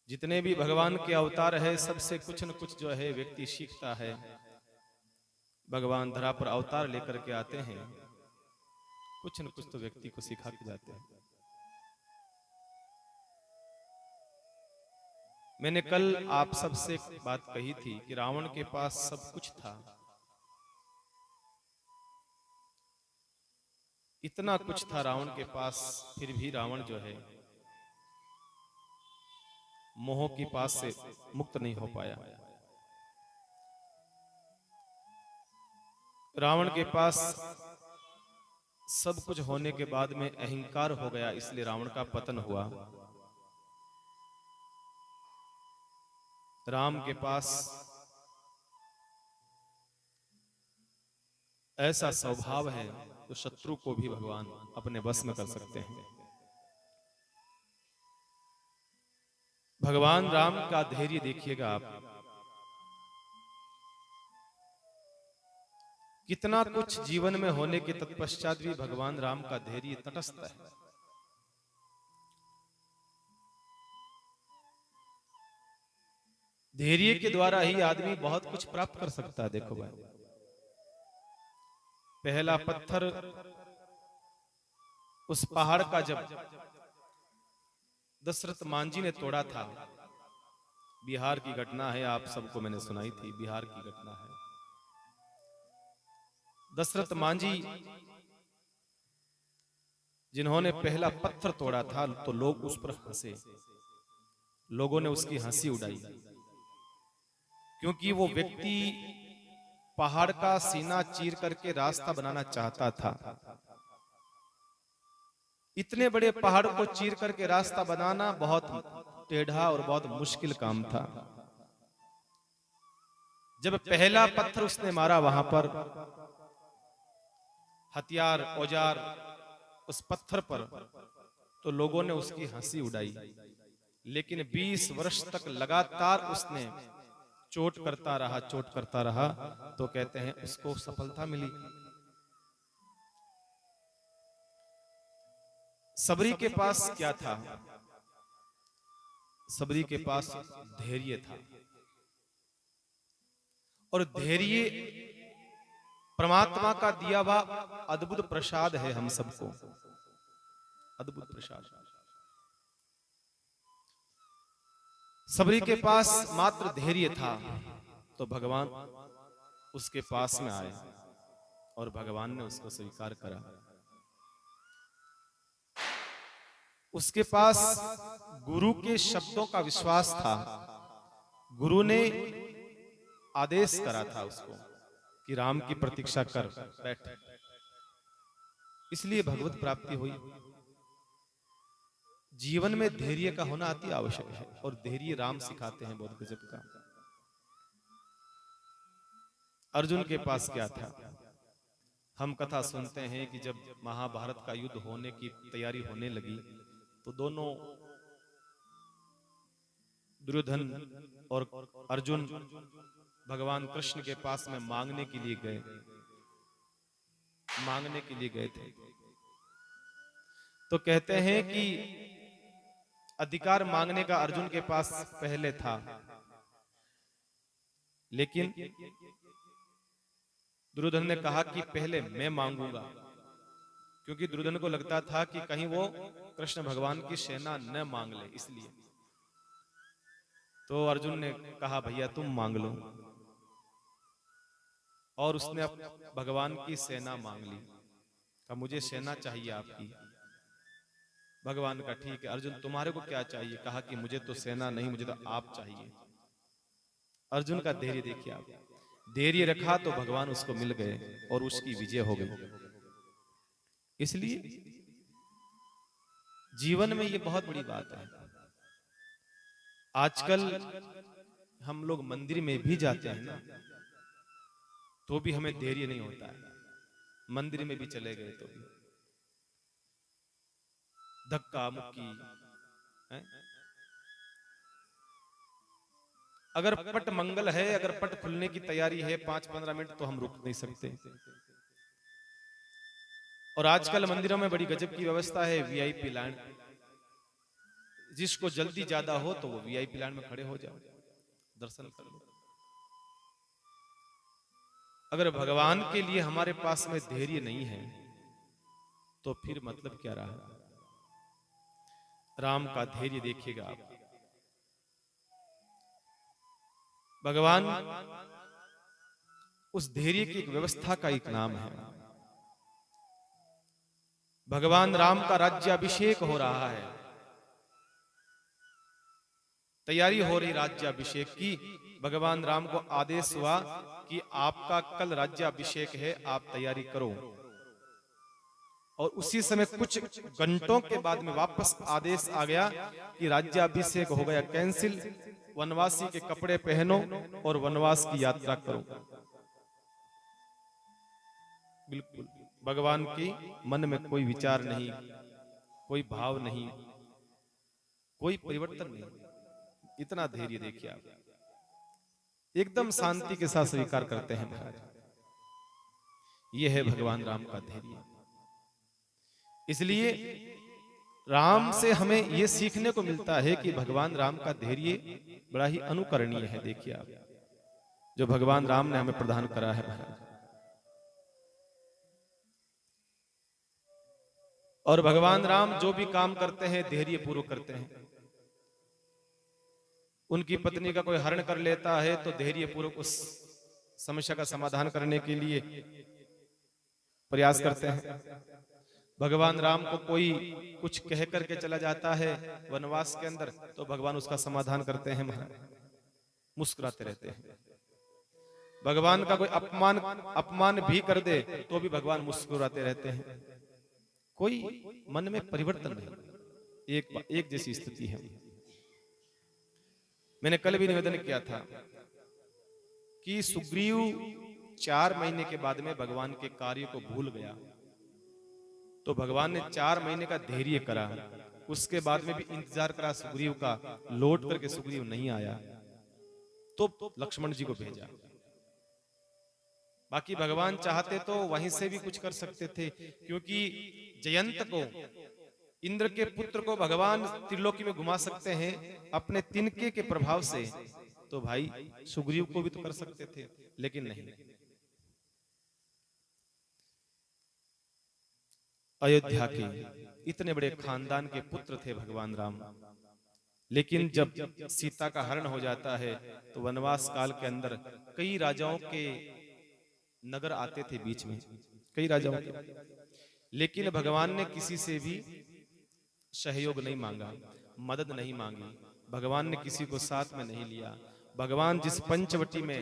जितने भी भगवान के अवतार है सबसे कुछ न कुछ जो है व्यक्ति सीखता है। भगवान धरा पर अवतार लेकर के आते हैं, कुछ न कुछ तो व्यक्ति को सिखा के जाते हैं। मैंने कल आप सबसे एक बात कही थी कि रावण के पास सब कुछ था, इतना कुछ था रावण के पास, फिर भी रावण जो है मोह के पास से मुक्त नहीं हो पाया। रावण के पास सब कुछ होने के बाद में अहंकार हो गया, इसलिए रावण का पतन हुआ। राम के पास ऐसा स्वभाव है तो शत्रु को भी भगवान अपने बस में कर सकते हैं। भगवान राम का धैर्य देखिएगा आप, कितना कुछ जीवन में होने के तत्पश्चात भी भगवान राम का धैर्य तटस्थ है। धैर्य के द्वारा ही आदमी बहुत कुछ प्राप्त कर सकता है। देखो भाई, पहला पत्थर उस पहाड़ का जब दशरथ मांझी ने तोड़ा था, बिहार की घटना है, आप सबको मैंने सुनाई थी, बिहार की घटना है। दशरथ मांझी जिन्होंने पहला पत्थर तोड़ा था तो लोग उस पर हंसे, लोगों ने उसकी हंसी उड़ाई, क्योंकि वो व्यक्ति पहाड़ का सीना चीर करके रास्ता बनाना चाहता था। इतने बड़े पहाड़ को चीर करके रास्ता बनाना बहुत टेढ़ा और बहुत मुश्किल काम था। जब पहला पत्थर उसने मारा वहां पर हथियार औजार उस पत्थर पर, तो लोगों ने उसकी हंसी उड़ाई, लेकिन 20 वर्ष तक लगातार उसने चोट करता रहा, चोट करता रहा, तो कहते हैं उसको सफलता मिली। सबरी के पास क्या था? सबरी के पास धैर्य था, और धैर्य परमात्मा का दिया हुआ अद्भुत प्रसाद है हम सबको, अद्भुत प्रसाद। सबरी के पास मात्र धैर्य था, तो भगवान उसके पास में आए और भगवान ने उसको स्वीकार करा। उसके पास गुरु के शब्दों का विश्वास था, गुरु ने आदेश करा था उसको कि राम की प्रतीक्षा कर बैठ, इसलिए भगवत प्राप्ति हुई। जीवन में धैर्य का होना अति आवश्यक है, और धैर्य राम सिखाते हैं बहुत गजब का। अर्जुन के पास क्या था? हम कथा सुनते हैं कि जब महाभारत का युद्ध होने की तैयारी होने लगी, तो दोनों दुर्योधन और अर्जुन भगवान कृष्ण के पास में मांगने के लिए गए, मांगने के लिए गए थे। तो कहते हैं कि अधिकार मांगने का अर्जुन के पास पहले था, लेकिन दुर्योधन ने कहा कि पहले मैं मांगूंगा, क्योंकि दुर्योधन को लगता था कि कहीं वो कृष्ण भगवान की सेना न मांग ले, इसलिए। तो अर्जुन ने कहा भैया तुम मांग लो, और उसने भगवान की सेना मांग ली, कहा मुझे सेना चाहिए आपकी। भगवान का ठीक है अर्जुन तुम्हारे को क्या चाहिए? कहा कि मुझे तो सेना नहीं, मुझे तो आप चाहिए। अर्जुन का धैर्य देखिए आप, धैर्य रखा तो भगवान उसको मिल गए और उसकी विजय हो गई। इसलिए जीवन में ये बहुत बड़ी बात है। आजकल हम लोग मंदिर में भी जाते हैं ना, तो भी हमें धैर्य नहीं होता है। मंदिर में भी चले गए तो भी धक्का मुक्की है। अगर पट मंगल है, अगर पट खुलने की तैयारी है 5-15 मिनट, तो हम रुक नहीं सकते। और आजकल मंदिरों में बड़ी गजब की व्यवस्था है, वीआईपी लाइन, जिसको जल्दी ज्यादा हो तो वो वीआईपी लाइन में खड़े हो जाओ, दर्शन कर लो। अगर भगवान के लिए हमारे पास में धैर्य नहीं है तो फिर मतलब क्या रहा। राम का धैर्य देखिएगा आप। भगवान उस धैर्य की एक व्यवस्था का एक नाम है। भगवान राम का राज्याभिषेक हो रहा है, तैयारी हो रही राज्याभिषेक की। भगवान राम को आदेश हुआ कि आपका कल राज्याभिषेक है, आप तैयारी करो। और उसी समय कुछ घंटों के बाद में वापस आदेश आ गया कि राज्याभिषेक हो गया कैंसिल, वनवासी के कपड़े पहनो और वनवास की यात्रा करो। बिल्कुल भगवान की मन में कोई विचार नहीं, कोई भाव नहीं, कोई परिवर्तन नहीं। इतना धैर्य देखिए आप, एकदम शांति के साथ स्वीकार करते हैं महाराज। यह है भगवान राम का धैर्य। इसलिए राम से हमें यह सीखने को मिलता है कि भगवान राम का धैर्य बड़ा ही अनुकरणीय है। देखिए आप, जो भगवान राम ने हमें प्रदान करा है महाराज। और भगवान राम जो भी काम करते हैं धैर्य पूर्वक करते हैं। उनकी पत्नी का कोई हरण कर लेता है तो धैर्य पूर्वक उस समस्या का समाधान करने के लिए प्रयास करते हैं। भगवान राम को कोई कुछ कह करके चला जाता है वनवास के अंदर तो भगवान उसका समाधान करते हैं महाराज, मुस्कुराते रहते हैं। भगवान का कोई अपमान भी कर दे तो भी भगवान मुस्कुराते रहते हैं। कोई मन में परिवर्तन नहीं, एक जैसी स्थिति है। मैंने कल भी निवेदन किया था कि सुग्रीव 4 महीने के बाद में भगवान के कार्य को भूल गया, तो भगवान ने 4 महीने का धैर्य करा। उसके बाद में भी इंतजार करा सुग्रीव का, लौट करके सुग्रीव नहीं आया तो लक्ष्मण जी को भेजा। बाकी भगवान चाहते तो वहीं से भी कुछ कर सकते थे, क्योंकि जयंत को, इंद्र के पुत्र को भगवान त्रिलोकी में घुमा सकते हैं अपने तिनके के प्रभाव से, तो भाई सुग्रीव को भी तो कर सकते थे, लेकिन नहीं। अयोध्या के इतने बड़े खानदान के पुत्र थे भगवान राम, लेकिन जब सीता का हरण हो जाता है तो वनवास काल के अंदर कई राजाओं के नगर आते थे बीच में, कई राजाओं के, लेकिन भगवान ने किसी से भी सहयोग नहीं मांगा, मदद नहीं मांगी। भगवान ने किसी को साथ में नहीं लिया। भगवान जिस पंचवटी में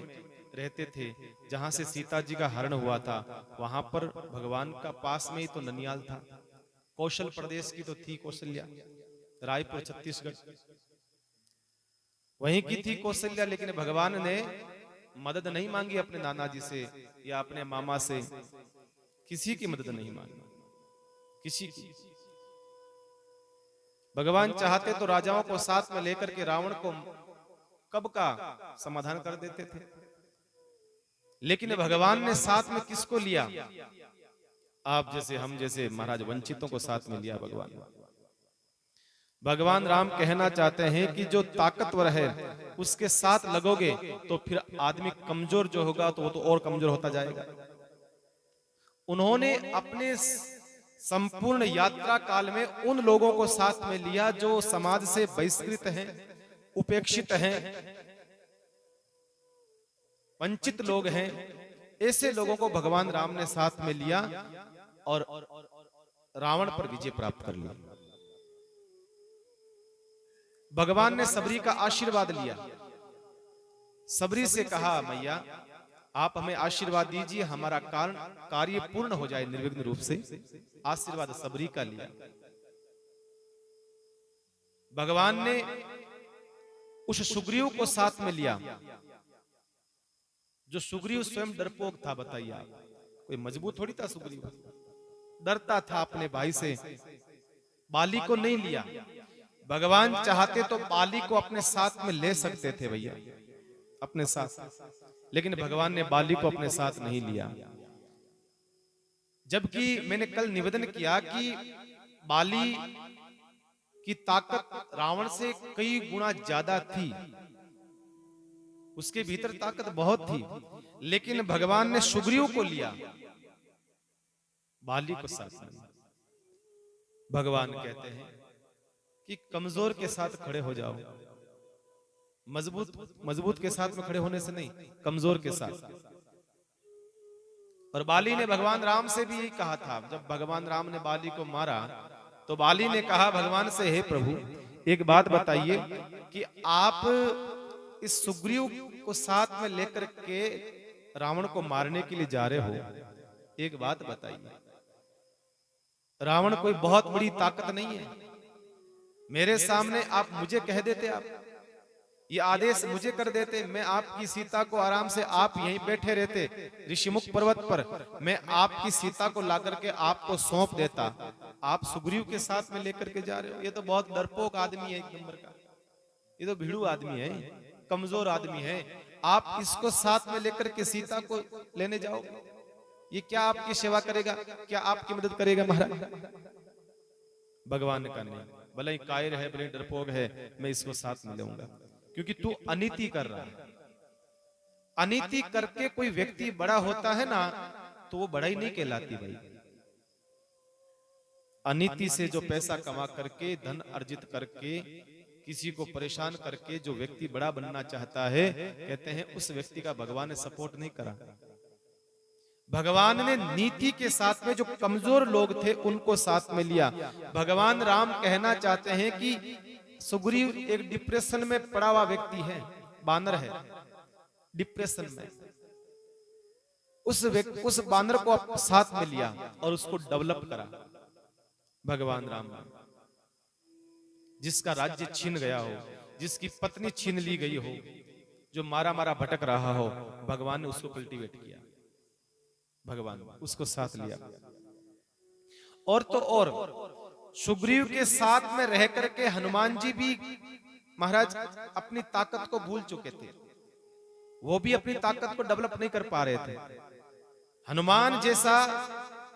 रहते थे, जहां से सीता जी का हरण हुआ था, वहां पर भगवान का पास में ही तो ननियाल था। कौशल प्रदेश की तो थी कौशल्या, रायपुर छत्तीसगढ़, वहीं की थी कौशल्या। लेकिन भगवान ने मदद नहीं मांगी अपने नाना जी से या अपने मामा से, किसी की मदद नहीं मांगी, किसी की। भगवान चाहते तो राजाओं को साथ में लेकर के रावण को कब का समाधान कर देते थे, लेकिन भगवान ने साथ में किसको लिया? आप जैसे, हम जैसे महाराज वंचितों को साथ में लिया भगवान। भगवान राम कहना चाहते हैं कि जो ताकतवर है उसके साथ लगोगे तो फिर आदमी कमजोर जो होगा तो वो तो और कमजोर होता जाएगा। उन्होंने अपने संपूर्ण यात्रा काल में उन लोगों को साथ में लिया जो समाज से बहिष्कृत हैं, उपेक्षित हैं, वंचित लोग हैं। ऐसे लोगों को भगवान राम ने साथ में लिया और रावण पर विजय प्राप्त कर लिया। भगवान ने सबरी का आशीर्वाद लिया। सबरी से कहा, मैया आप हमें आशीर्वाद दीजिए, हमारा कार्य पूर्ण हो जाए निर्विघ्न रूप से। आशीर्वाद सबरी का लिया। भगवान ने उस सुग्रीव को साथ में लिया, जो सुग्रीव स्वयं डरपोक था। बताइए आप, कोई मजबूत थोड़ी था सुग्रीव, डरता था अपने भाई से। बाली को नहीं लिया। भगवान चाहते तो बाली को अपने साथ में ले सकते थे भैया, अपने साथ, लेकिन भगवान ने बाली को अपने साथ नहीं लिया। जबकि मैंने कल निवेदन किया कि बाली की ताकत रावण से कई गुना ज्यादा थी, उसके भीतर ताकत बहुत थी, लेकिन भगवान ने सुग्रीव को लिया, बाली को साथ लिया। भगवान कहते हैं कि कमजोर के साथ खड़े हो जाओ, मजबूत के साथ में खड़े होने से नहीं, कमजोर के साथ। और बाली ने भगवान राम से भी यही कहा था। जब भगवान राम ने बाली को मारा तो बाली ने कहा भगवान से, हे प्रभु एक बात बताइए कि आप इस सुग्रीव को साथ में लेकर के रावण को मारने के लिए जा रहे हो, एक बात बताइए, रावण कोई बहुत बड़ी ताकत नहीं है, मेरे सामने आप मुझे कह देते, आप ये आदेश मुझे कर देते, मैं आपकी सीता को आराम से, आप यहीं बैठे रहते ऋषिमुख पर्वत पर, मैं आपकी सीता को लाकर के आपको सौंप देता, आप सुग्रीव के साथ में लेकर के जा रहे हो। ये तो बहुत डरपोक आदमी है एक नंबर का, ये तो भिड़ू आदमी है, कमजोर आदमी है, आप इसको साथ में लेकर के सीता को लेने जाओ, ये क्या आपकी सेवा करेगा, क्या आपकी मदद करेगा महाराज? भगवान ने कहा नहीं, भले ही कायर है, भले डरपोक है, मैं इसको साथ में लूंगा, क्योंकि तू अनीति कर रहा है। अनीति करके कोई व्यक्ति बड़ा होता है ना, तो वो बड़ा ही नहीं कहलाती भाई। अनीति से जो पैसा कमा करके, धन अर्जित करके, किसी को परेशान करके जो व्यक्ति बड़ा बनना चाहता है, कहते हैं उस व्यक्ति का भगवान ने सपोर्ट नहीं करा। भगवान ने नीति के साथ में जो कमजोर लोग थे उनको साथ में लिया। भगवान राम कहना चाहते हैं कि सुग्रीव एक डिप्रेशन में पड़ा हुआ व्यक्ति है, बानर है डिप्रेशन में, उस बानर को साथ में लिया और उसको डेवलप करा भगवान राम ने। जिसका राज्य छीन गया हो, जिसकी पत्नी छीन ली गई हो, जो मारा मारा भटक रहा हो, भगवान ने उसको कल्टीवेट किया, भगवान उसको साथ लिया। और तो और सुग्रीव के साथ में रह करके हनुमान जी भी महाराज अपनी ताकत को भूल चुके थे, वो भी अपनी ताकत को डेवलप नहीं कर पा रहे थे। हनुमान जैसा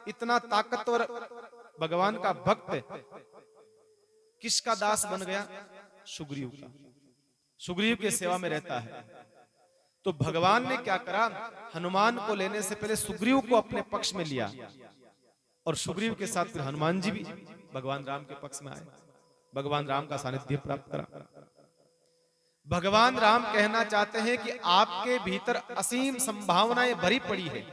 इतना ताकतवर भगवान का भक्त किसका दास बन गया? सुग्रीव का। सुग्रीव की सेवा में रहता है। तो भगवान ने क्या करा, हनुमान को लेने से पहले सुग्रीव को अपने पक्ष में लिया, और सुग्रीव के साथ फिर हनुमान जी भी भगवान राम के पक्ष में आए, भगवान राम का सानिध्य प्राप्त करा। भगवान राम कहना चाहते हैं कि आपके भीतर असीम संभावनाएं भरी पड़ी है।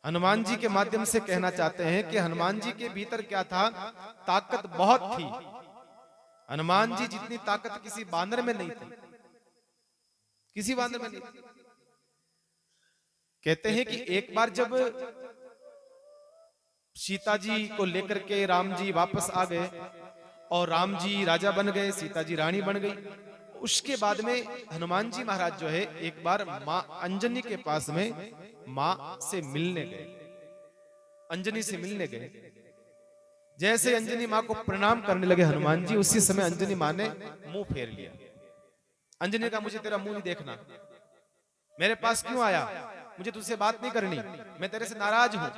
हनुमान जी के माध्यम से कहना चाहते हैं कि हनुमान जी के भीतर क्या था, ताकत बहुत थी। हनुमान जी जितनी ताकत किसी बानर में नहीं थी, किसी बानर में नहीं थी। कहते हैं कि एक बार जब सीता जी को लेकर के राम जी वापस आ गए और राम जी राजा बन गए, सीता जी रानी बन गई, उसके बाद में हनुमान जी महाराज जो है एक बार मां अंजनी के पास में मां से मिलने गए, अंजनी से मिलने गए। जैसे अंजनी मां को प्रणाम करने लगे हनुमान जी, उसी समय अंजनी मां ने मुंह फेर लिया। अंजनी का मुझे तेरा मुंह नहीं देखना, मेरे पास क्यों आया, मुझे तुझसे बात नहीं करनी, मैं तेरे से नाराज हूं।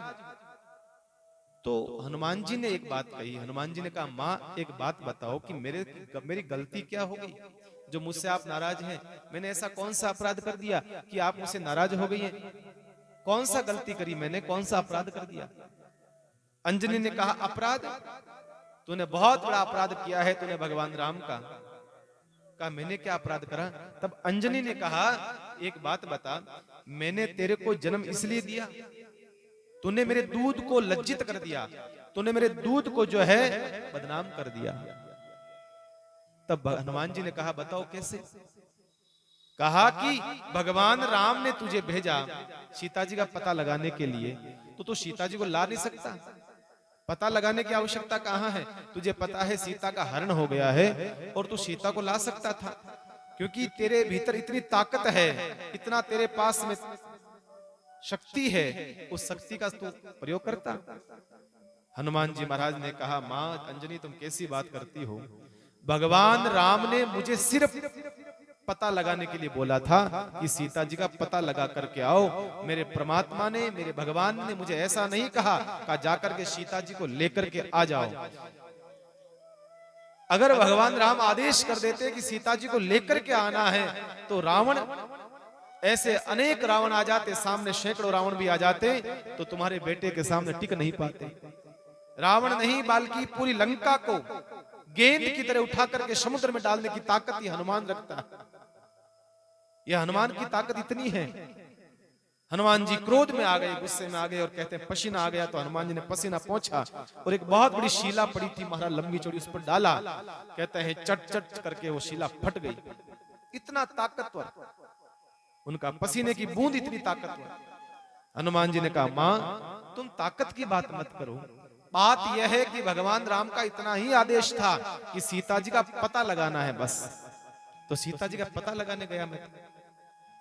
तो हनुमान जी ने एक बात कही, हनुमान जी ने कहा मां एक बात बताओ कि मेरी गलती क्या हो गई जो मुझसे आप नाराज हैं? मैंने ऐसा कौन सा अपराध कर दिया कि आप मुझसे नाराज हो गई हैं? कौन सा गलती करी मैंने, कौन सा अपराध कर दिया? अंजनी ने कहा अपराध, तूने बहुत बड़ा अपराध किया है, तूने भगवान राम का। कहा मैंने क्या अपराध करा? तब अंजनी ने कहा एक बात बता, मैंने तेरे को जन्म इसलिए दिया, तूने मेरे दूध को लज्जित कर दिया, तूने मेरे दूध को जो है बदनाम कर दिया। तब हनुमान जी ने कहा बताओ कैसे? कहा कि भगवान राम ने तुझे भेजा सीता जी का पता लगाने के लिए, तो तू सीता जी को ला नहीं सकता? पता लगाने की आवश्यकता कहां है? तुझे पता है सीता का हरण हो गया है और तू सीता को ला सकता था, क्योंकि तेरे भीतर इतनी ताकत है, इतना तेरे पास में शक्ति है, उस शक्ति का तू प्रयोग करता। हनुमान जी महाराज ने कहा मां अंजनी तुम कैसी बात करती हो, भगवान राम ने मुझे सिर्फ पता लगाने के लिए बोला था कि सीता जी का पता लगा करके आओ। मेरे परमात्मा ने, मेरे भगवान ने मुझे ऐसा नहीं कहा जाकर के सीता जी को लेकर के आ जाओ। अगर भगवान राम आदेश कर देते कि सीता जी को लेकर के आना है, तो रावण, ऐसे अनेक रावण आ जाते, सामने सैकड़ों रावण भी आ जाते, तो तुम्हारे बेटे के सामने टिक नहीं पाते। रावण नहीं बल्कि पूरी लंका को गेंद की तरह उठा करके समुद्र में डालने की ताकत ही हनुमान रखता है। यह हनुमान की ताकत इतनी है। हनुमान जी क्रोध में आ गए, गुस्से में आ गए और कहते हैं पसीना आ गया, तो हनुमान जी ने पसीना पोंछा और एक बहुत बड़ी शीला पड़ी थी महाराज लंबी चौड़ी, उस पर डाला। कहते हैं चट चट करके वो शीला फट गई। इतना ताकतवर, उनका पसीने की बूंद इतनी ताकतवर। हनुमान जी ने कहा मां तुम ताकत की बात मत करो, बात यह है कि भगवान राम का इतना ही आदेश था कि सीता जी का पता लगाना है बस। तो सीता जी का पता लगाने गया मैं,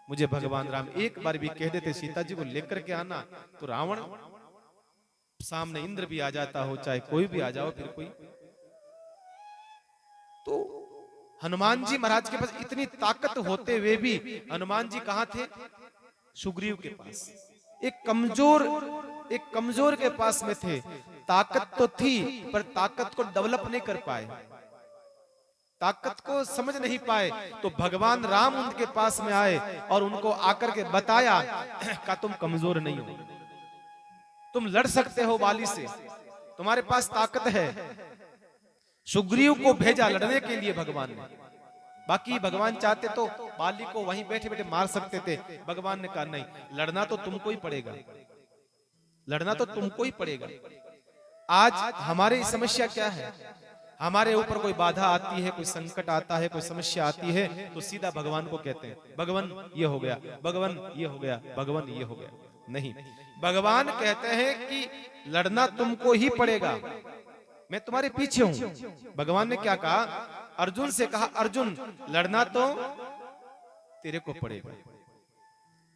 मुझे भगवान राम एक बार भी कह देते सीता जी को लेकर के आना, तो रावण सामने इंद्र भी आ जाता हो, चाहे कोई भी आ जाओ, फिर कोई। तो हनुमान जी महाराज के पास इतनी ताकत होते हुए भी हनुमान जी कहां थे? सुग्रीव के पास। एक कमजोर के पास में थे। ताकत तो थी पर ताकत को डेवलप नहीं कर पाए, ताकत को समझ नहीं पाए। तो भगवान राम उनके पास में आए और उनको आकर के बताया कि तुम कमजोर नहीं हो, तुम लड़ सकते हो वाली से, तुम्हारे पास ताकत है। सुग्रीव को भेजा लड़ने के लिए भगवान ने। बाकी भगवान चाहते तो बाली को वहीं बैठे बैठे मार सकते थे। भगवान ने कहा नहीं, लड़ना तो तुमको ही पड़ेगा, लड़ना तो तुमको ही पड़ेगा। आज हमारी समस्या क्या है? हमारे ऊपर कोई बाधा आती है, कोई संकट आता है, कोई समस्या आती है, तो सीधा भगवान को कहते हैं भगवान ये हो गया, भगवान ये हो गया, भगवान ये हो गया। नहीं, भगवान कहते हैं कि लड़ना तुमको ही पड़ेगा, मैं तुम्हारे पीछे हूं। भगवान ने क्या कहा? अर्जुन से कहा अर्जुन लड़ना तो तेरे को पड़ेगा,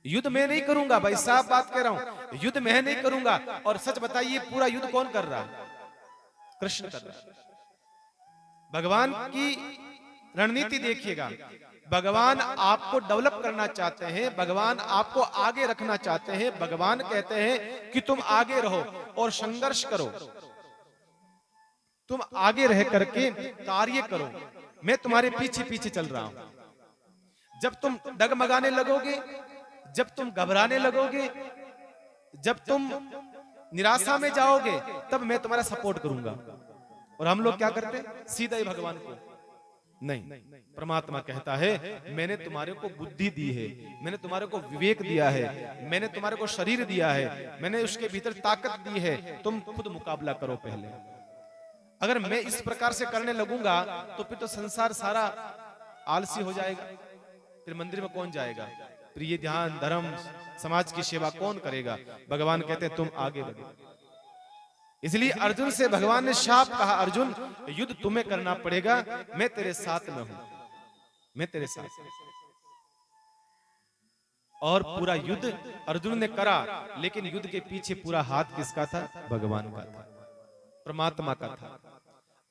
युद्ध मैं नहीं करूंगा। भाई साहब बात कह रहा हूं, युद्ध मैं नहीं करूंगा। और सच बताइए पूरा युद्ध कौन कर रहा है? कृष्ण कर रहा है। भगवान की रणनीति देखिएगा, भगवान आपको डेवलप करना चाहते हैं, भगवान आपको आगे रखना चाहते हैं। भगवान कहते हैं कि तुम आगे रहो और संघर्ष करो, तुम आगे रह करके कार्य करो, मैं तुम्हारे पीछे पीछे चल रहा हूं। जब तुम डगमगाने लगोगे, जब तुम घबराने लगोगे, जब तुम निराशा में जाओगे, तब मैं तुम्हारा सपोर्ट करूंगा। और हम लोग क्या करते हैं? सीधा ही भगवान को नहीं। परमात्मा कहता है मैंने तुम्हारे को बुद्धि दी है, मैंने तुम्हारे को विवेक दिया है, मैंने तुम्हारे को शरीर दिया है, मैंने उसके भीतर ताकत दी है, तुम खुद मुकाबला करो पहले। अगर मैं इस प्रकार से करने लगूंगा तो फिर तो संसार सारा आलसी हो जाएगा, फिर मंदिर में कौन जाएगा, फिर ये ध्यान धर्म समाज की सेवा कौन करेगा? भगवान कहते हैं तुम आगे बढ़ो। इसलिए अर्जुन से भगवान ने शाप कहा, अर्जुन युद्ध तुम्हें करना पड़ेगा, मैं तेरे साथ में हूं, मैं तेरे साथ। और पूरा युद्ध अर्जुन ने करा, लेकिन युद्ध के पीछे पूरा हाथ किसका था? भगवान का था, परमात्मा का था।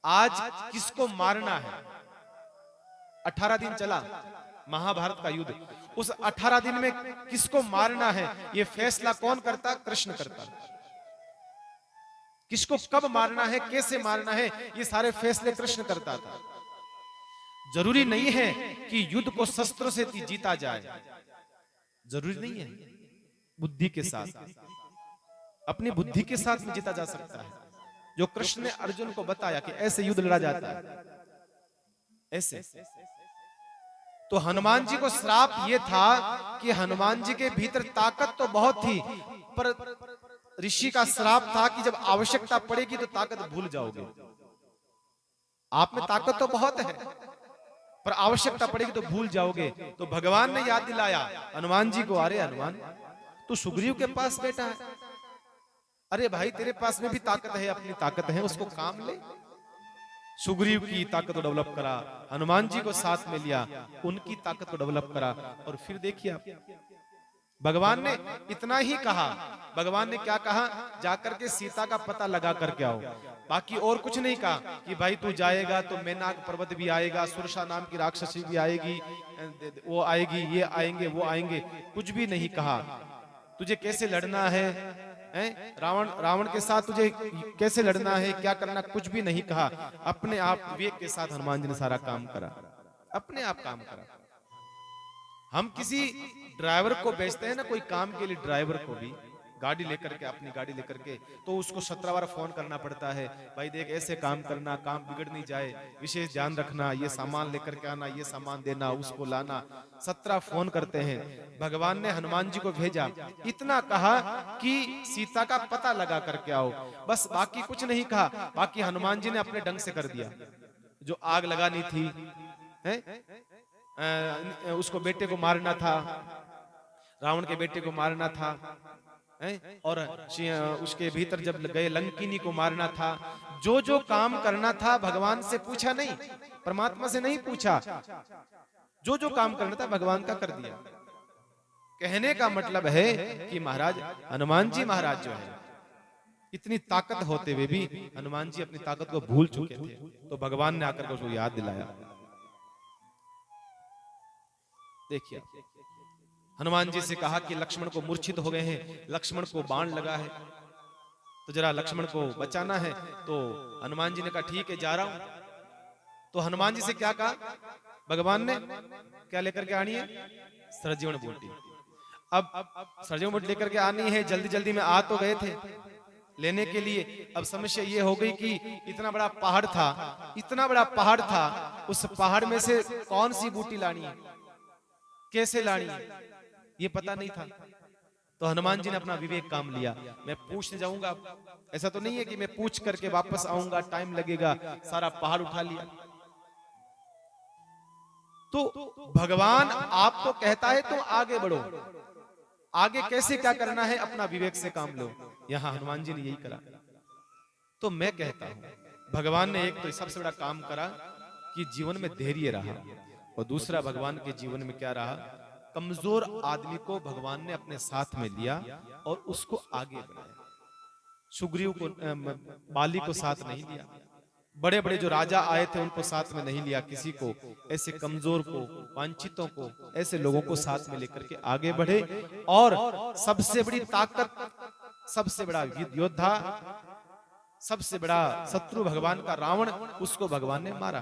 आज किसको मारना है? 18 दिन चला महाभारत का युद्ध, उस 18 दिन में किसको मारना है ये फैसला कौन करता? कृष्ण करता। किसको कब मारना है, कैसे मारना है, ये सारे फैसले कृष्ण करता था। जरूरी नहीं है कि युद्ध को शस्त्र से जीता जाए, जरूरी नहीं है। बुद्धि के साथ, अपनी बुद्धि के साथ में जीता जा सकता है, जो कृष्ण ने अर्जुन को बताया कि ऐसे युद्ध लड़ा जाता है, ऐसे। तो हनुमान जी को श्राप ये था कि हनुमान जी के भीतर ताकत तो बहुत थी, पर ऋषि का श्राप था कि जब आवश्यकता पड़ेगी तो ताकत भूल जाओगे। आप में ताकत तो बहुत है, पर आवश्यकता पड़ेगी तो भूल जाओगे। तो भगवान ने याद दिलाया हनुमान जी को, अरे हनुमान तू सुग्रीव के पास बैठा है, अरे भाई तेरे पास में भी ताकत है, अपनी ताकत है, उसको काम ले। सुग्रीव की ताकत को डेवलप करा, हनुमान जी को साथ में लिया, उनकी ताकत को डेवलप करा। और फिर देखिए आप, भगवान ने इतना ही कहा। भगवान ने क्या कहा? जाकर के सीता का पता लगा करके आओ। बाकी और कुछ नहीं कहा कि भाई तू जाएगा तो मेनाक पर्वत भी आएगा, सुरसा नाम की राक्षसी भी आएगी, वो आएगी, ये आएंगे, वो आएंगे, कुछ भी नहीं कहा। तुझे कैसे लड़ना है, रावण के साथ तुझे कैसे लड़ना है, क्या करना, कुछ भी नहीं कहा। अपने आप विवेक के साथ हनुमान जी ने सारा काम करा, अपने आप काम करा। हम किसी ड्राइवर को भेजते हैं ना कोई काम के लिए, ड्राइवर को भी गाड़ी लेकर के, अपनी गाड़ी लेकर के, तो उसको 17 बार फोन करना पड़ता है, भाई देख ऐसे काम करना, काम बिगड़ नहीं जाए, विशेष ध्यान रखना, ये सामान लेकर के आना, ये सामान देना, उसको लाना, 17 फोन करते हैं। भगवान ने हनुमान जी को भेजा, इतना कहा कि सीता का पता लगा करके आओ, बस बाकी कुछ नहीं कहा। बाकी हनुमान जी ने अपने ढंग से कर दिया। जो आग लगानी थी, उसको बेटे को मारना था, रावण के बेटे को मारना था, और उसके भीतर जब गए लंकिनी को मारना था, जो जो काम करना था भगवान से पूछा नहीं, परमात्मा से नहीं पूछा, जो जो काम करना था भगवान का कर दिया। कहने का मतलब है कि महाराज हनुमान जी महाराज जो है, इतनी ताकत होते हुए भी हनुमान जी अपनी ताकत को भूल चुके थे, तो भगवान ने आकर उसको याद दिलाया। देखिए हनुमान जी से कहा कि लक्ष्मण को मूर्छित हो गए हैं, लक्ष्मण को बाण लगा है, तो जरा लक्ष्मण को बचाना है। तो हनुमान जी ने कहा ठीक है जा रहा हूं। तो हनुमान जी से क्या कहा भगवान ने, क्या लेकर के आनी है, सरजीवन बूटी। अब सरजीवन बूटी लेकर के आनी है, जल्दी जल्दी में आ तो गए थे लेने के लिए। अब समस्या ये हो गई कि इतना बड़ा पहाड़ था, इतना बड़ा पहाड़ था, उस पहाड़ में से कौन सी बूटी लानी है, कैसे लानी है, ये पता नहीं था। तो हनुमान जी ने अपना विवेक काम लिया, मैं पूछने जाऊंगा, ऐसा तो नहीं है कि मैं पूछ करके वापस आऊंगा, टाइम लगेगा, सारा पहाड़ उठा लिया। तो भगवान आपको कहता है तो आगे बढ़ो, आगे कैसे क्या करना है अपना विवेक से काम लो। यहां हनुमान जी ने यही करा। तो मैं कहता हूं भगवान ने एक तो सबसे बड़ा काम करा कि जीवन में धैर्य रहा, और दूसरा भगवान के जीवन में क्या रहा, कमजोर आदमी को भगवान ने अपने साथ में लिया और उसको आगे बढ़ाया। सुग्रीव को, बाली को साथ नहीं लिया, बड़े बड़े जो राजा आए थे उनको साथ में नहीं लिया, किसी को, ऐसे कमजोर को, वांछितों को, ऐसे लोगों को साथ में लेकर के आगे बढ़े। और सबसे बड़ी ताकत, सबसे बड़ा योद्धा, सबसे बड़ा शत्रु भगवान का रावण, उसको भगवान ने मारा,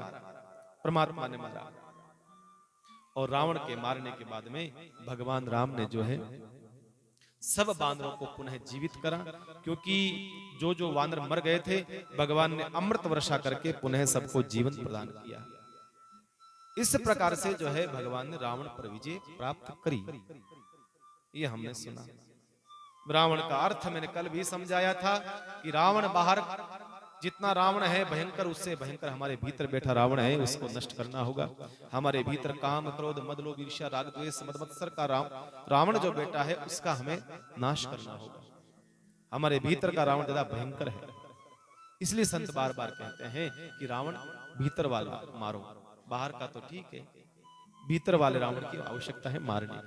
परमात्मा ने मारा। और रावण के मारने के बाद में भगवान राम ने जो है सब वानरों को पुनः जीवित करा, क्योंकि जो जो वानर मर गए थे भगवान ने अमृत वर्षा करके पुनः सबको जीवन प्रदान किया। इस प्रकार से जो है भगवान ने रावण पर विजय प्राप्त करी। ये हमने सुना। रावण का अर्थ मैंने कल भी समझाया था कि रावण बाहर, जितना रावण है भयंकर, उससे भयंकर हमारे भीतर बैठा रावण है, उसको नष्ट करना होगा। हमारे भीतर काम, क्रोध, मद, लोभ, ईर्ष्या, राग, द्वेष, मद मत्सर का रावण जो बैठा है उसका हमें नाश करना होगा। हमारे भीतर का रावण ज्यादा भयंकर है, इसलिए संत बार बार कहते हैं कि रावण भीतर वाला मारो, बाहर का तो ठीक है, भीतर वाले रावण की आवश्यकता है मारने।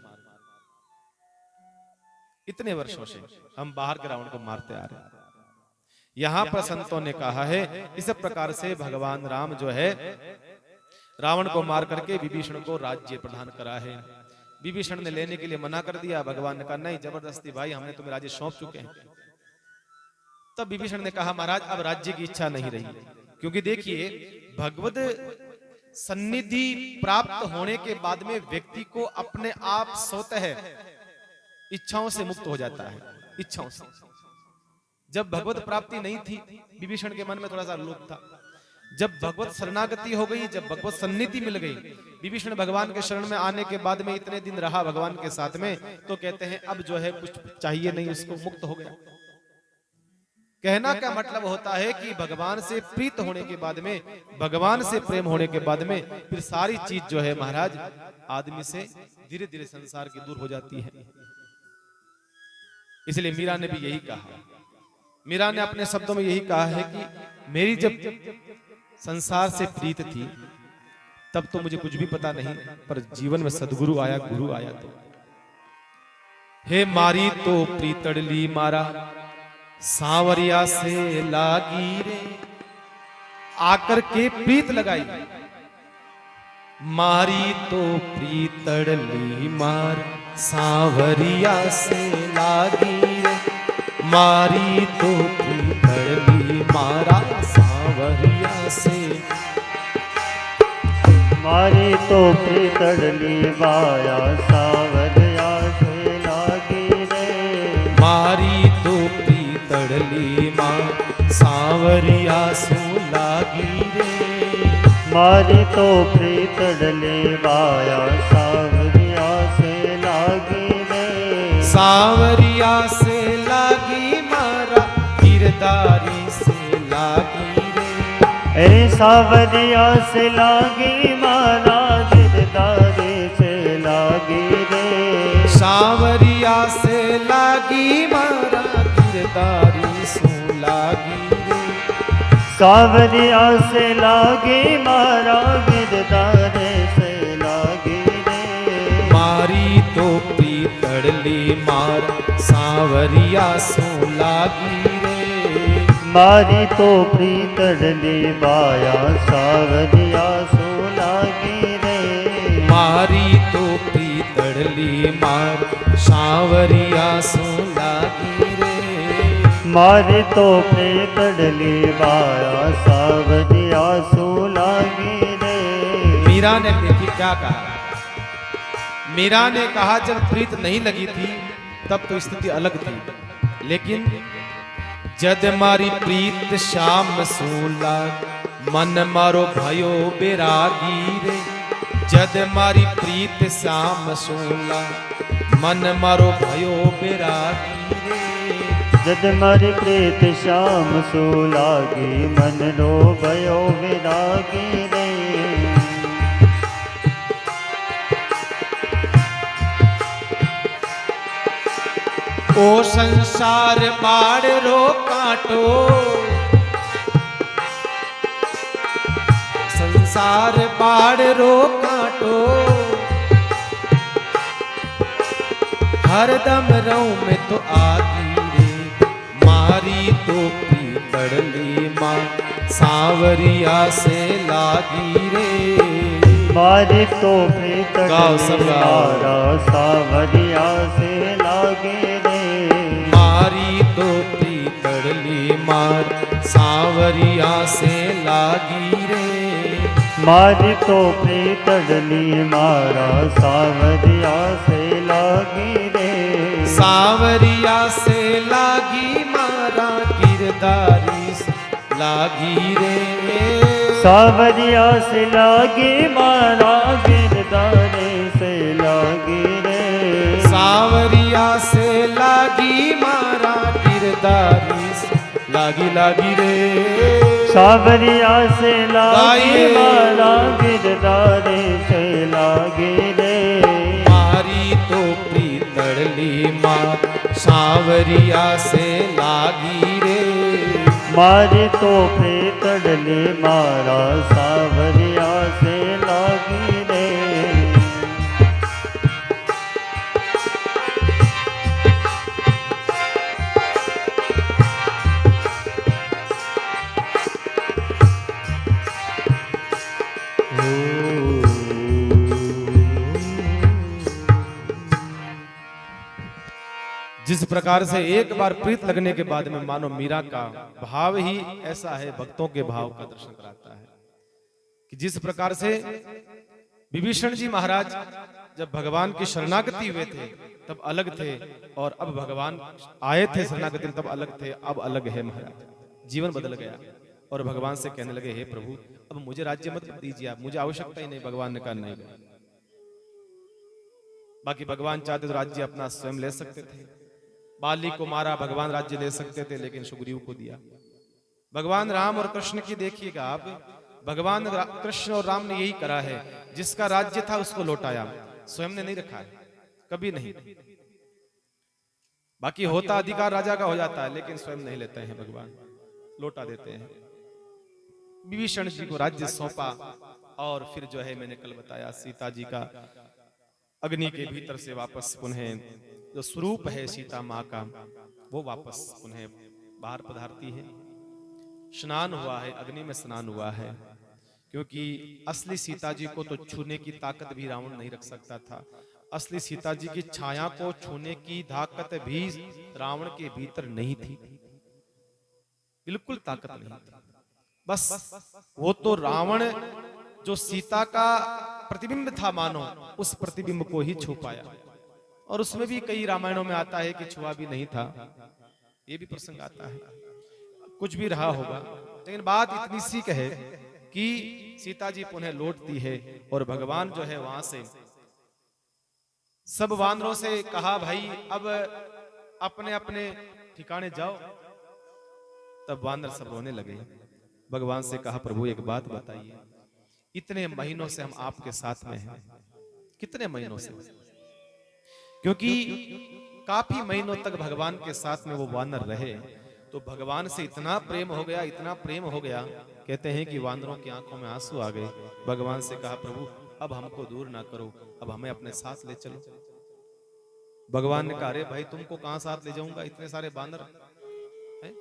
इतने वर्षों से हम बाहर के रावण को मारते आ रहे हैं। यहां पर संतों ने कहा है इस प्रकार से भगवान राम जो है रावण को मार करके विभीषण को राज्य प्रदान करा है। विभीषण ने लेने के लिए मना कर दिया, भगवान ने कहा नहीं, जबरदस्ती भाई, हमने तुम्हें राज्य सौंप चुके हैं। तब विभीषण ने कहा महाराज अब राज्य की इच्छा नहीं रही, क्योंकि देखिए भगवत सन्निधि प्राप्त होने के बाद में व्यक्ति को अपने आप स्वतः इच्छाओं से मुक्त हो जाता है। इच्छाओं से, जब भगवत प्राप्ति नहीं थी विभीषण के मन में थोड़ा सा लोभ था, जब भगवत शरणागति हो गई, जब भगवत सन्निधि मिल गई, विभीषण भगवान के शरण में आने के बाद में इतने दिन रहा भगवान के साथ में, तो कहते हैं अब जो है कुछ चाहिए नहीं, उसको मुक्त हो गया। कहना का मतलब होता है कि भगवान से प्रीत होने के बाद में, भगवान से प्रेम होने के बाद में फिर सारी चीज जो है महाराज आदमी से धीरे धीरे संसार की दूर हो जाती है। इसलिए मीरा ने भी यही कहा, मीरा ने अपने शब्दों में यही कहा है कि मेरी जब संसार से प्रीत थी तब तो मुझे कुछ भी पता नहीं, पर जीवन में सदगुरु आया, गुरु आया तो हे मारी तो प्रीतड़ली मारा, सांवरिया से लागी रे, आकर के प्रीत लगाई। मारी तो प्रीतड़ली मार, सांवरिया से लागी रे, मारी तो पीतड़ली मारा सांवरिया से, मारी तो पीतड़ली बाया सांवरिया से लागी रे। मारी तो पीतड़ली माँ सांवरिया सो लागी रे। मारी तो पीतड़ली बाया सांवरिया से लागी रे। सांवरिया से लागी मारा गिरधारी से लागी रे। ए सांवरिया से लागी मारा गिरधारी से लागी रे। सांवरिया से लागी मारा गिरधारी सो लागी रे। सांवरिया से लागी मारा गिरधारी से लागी रे। मारी तो पीतड़ली मार सांवरिया सो लागी रे। मारी तो पीतड़ली बाया सांवरिया सो लागी रे। मारी तो पीतड़ली मार सांवरिया सो लागी रे। मारी तो पीतड़ली बाया सांवरिया सो लागी रे। मीरा ने देखी क्या कहा। मीरा ने कहा जब प्रीत नहीं लगी थी तब तो स्थिति अलग थी, लेकिन जद मारी प्रीत श्याम सोला मन मारो भयो बेरागी रे। जद मारी प्रीत श्याम सोला मन मारो भयो बेरागी रे। जद मारी प्रीत श्याम सो लागी मन रो भयो विरागी रे। ओ संसार बाढ़ रो काटो, संसार बाढ़ रो काटो, हरदम रहूं मैं तो आगी रे। मारी तो पीतड़ली माँ सांवरिया से लागी रे। मारी तो पीतड़ली मारा सांवरिया से लागी रे। मारी तो पीतड़ली मार सांवरिया से लागी रे। मारी तो पीतड़ली मारा सांवरिया से लागी रे। सांवरिया से लागी मारा गिरधारी से लागी रे। सांवरिया से लागी मारा गिरधारी से लागी रे। सांवरिया से लागी मारा गिरधारी से लागी लागी रे। सांवरिया से लागी मारा गिरधारी से लागी रे। मारी तो पीतड़ली मार सांवरिया से लागी रे। मारी तो पीतड़ली मारा सांवरिया से लागी रे। जिस प्रकार से एक बार प्रीत लगने के बाद में मानो मीरा का भाव ही ऐसा है, भक्तों के भाव का दर्शन कराता है कि जिस प्रकार से विभीषण जी महाराज जब भगवान की शरणागति हुए थे तब अलग थे, और अब भगवान आए थे शरणागति तब अलग थे, अब अलग है महाराज। जीवन बदल गया और भगवान से कहने लगे, हे प्रभु अब मुझे राज्य मत दीजिए, आप मुझे आवश्यकता ही नहीं। भगवान ने कहा नहीं, बाकी भगवान चाहते तो राज्य अपना स्वयं ले सकते थे। बाली को मारा, भगवान राज्य ले सकते थे, लेकिन सुग्रीव को दिया। भगवान राम और कृष्ण की देखिएगा आप, भगवान कृष्ण और राम ने यही करा है, जिसका राज्य था उसको लौटाया, स्वयं ने नहीं रखा है, कभी नहीं। बाकी होता अधिकार राजा का हो जाता है, लेकिन स्वयं नहीं लेते हैं, भगवान लौटा देते हैं। विभीषण जी को राज्य सौंपा, और फिर जो है मैंने कल बताया सीता जी का अग्नि के भीतर से वापस पुनः जो स्वरूप है सीता माँ का, वो वापस पुनः बाहर पधारती है। स्नान हुआ है, अग्नि में स्नान हुआ है, क्योंकि असली सीता जी को तो छूने की ताकत भी रावण नहीं रख सकता था। असली सीता जी की छाया को छूने की ताकत भी रावण के भीतर नहीं थी, बिल्कुल ताकत नहीं थी। बस वो तो रावण जो सीता का प्रतिबिंब था मानो, उस प्रतिबिंब को ही छू पाया। और उसमें भी कई रामायणों में आता है कि छुआ भी नहीं था, ये भी प्रसंग आता है। कुछ भी रहा होगा, लेकिन बात इतनी सी है कि सीता जी पुनः लौटती है और भगवान जो है वहां से सब वानरों से कहा, भाई अब अपने अपने ठिकाने जाओ। तब वानर सब रोने लगे। भगवान से कहा, प्रभु एक बात बताइए, इतने महीनों से हम आपके साथ में हैं, कितने महीनों से? क्योंकि काफी महीनों तक भगवान के साथ में वो वानर रहे, तो भगवान से इतना प्रेम हो गया, इतना प्रेम हो गया, कहते हैं कि वानरों की आंखों में आंसू आ गए। भगवान से कहा, प्रभु अब हमको दूर ना करो, अब हमें अपने साथ ले चलो। भगवान ने कहा, अरे भाई तुमको कहां साथ ले जाऊंगा, इतने सारे बानर हैं,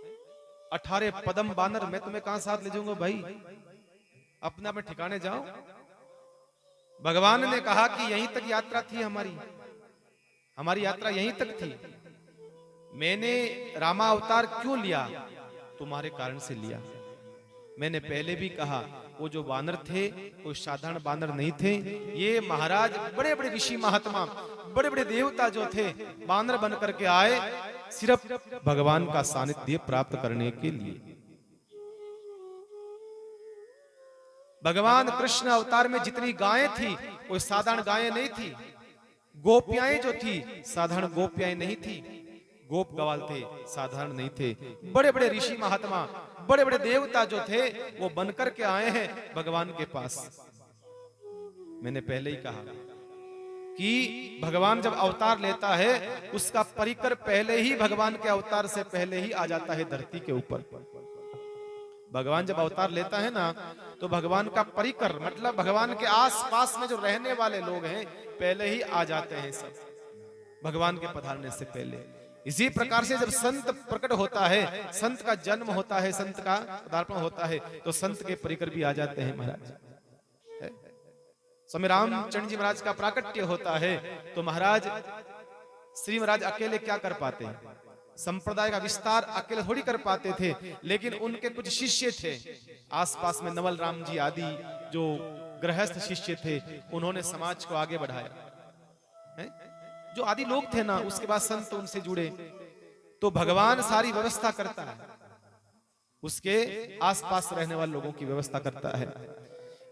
18 पदम बानर, मैं तुम्हें कहां साथ ले जाऊंगा भाई, अपने अपने ठिकाने जाओ। भगवान ने कहा कि यहीं तक यात्रा थी हमारी यात्रा यहीं तक थी। मैंने रामा अवतार क्यों लिया? तुम्हारे कारण से लिया। मैंने पहले भी कहा, वो जो बानर थे कोई साधारण बानर नहीं थे, ये महाराज बड़े बड़े ऋषि महात्मा, बड़े बड़े देवता जो थे, बानर बन करके आए सिर्फ भगवान का सानिध्य प्राप्त करने के लिए। भगवान कृष्ण अवतार में जितनी गायें थी, कोई साधारण गायें नहीं थी। गोपियाएं जो थी, साधारण गोपियाएं नहीं थी। गोप गवाल थे, साधारण नहीं थे। बड़े बड़े ऋषि महात्मा, बड़े बड़े देवता जो थे, वो बनकर के आए हैं भगवान के पास। मैंने पहले ही कहा कि भगवान जब अवतार लेता है, उसका परिकर पहले ही भगवान के अवतार से पहले ही आ जाता है धरती के ऊपर। भगवान जब अवतार लेता है ना, तो भगवान का परिकर मतलब भगवान के आसपास में जो रहने वाले लोग हैं, पहले ही आ जाते हैं सब, भगवान के पधारने से पहले। इसी प्रकार से जब संत प्रकट होता है, संत का जन्म होता है, संत का पदार्पण होता है, तो संत के परिकर भी आ जाते हैं महाराज। स्वामी रामचंद्र जी महाराज का प्राकट्य होता है, तो महाराज श्री महाराज अकेले क्या कर पाते हैं? संप्रदाय का विस्तार अकेले थोड़ी कर पाते थे, लेकिन उनके कुछ शिष्य थे आसपास में, नवल राम जी आदि जो गृहस्थ शिष्य थे, उन्होंने समाज को आगे बढ़ाया है? जो आदि लोग थे ना, उसके बाद संत उनसे जुड़े, तो भगवान सारी व्यवस्था करता है, उसके आसपास रहने वाले लोगों की व्यवस्था करता है।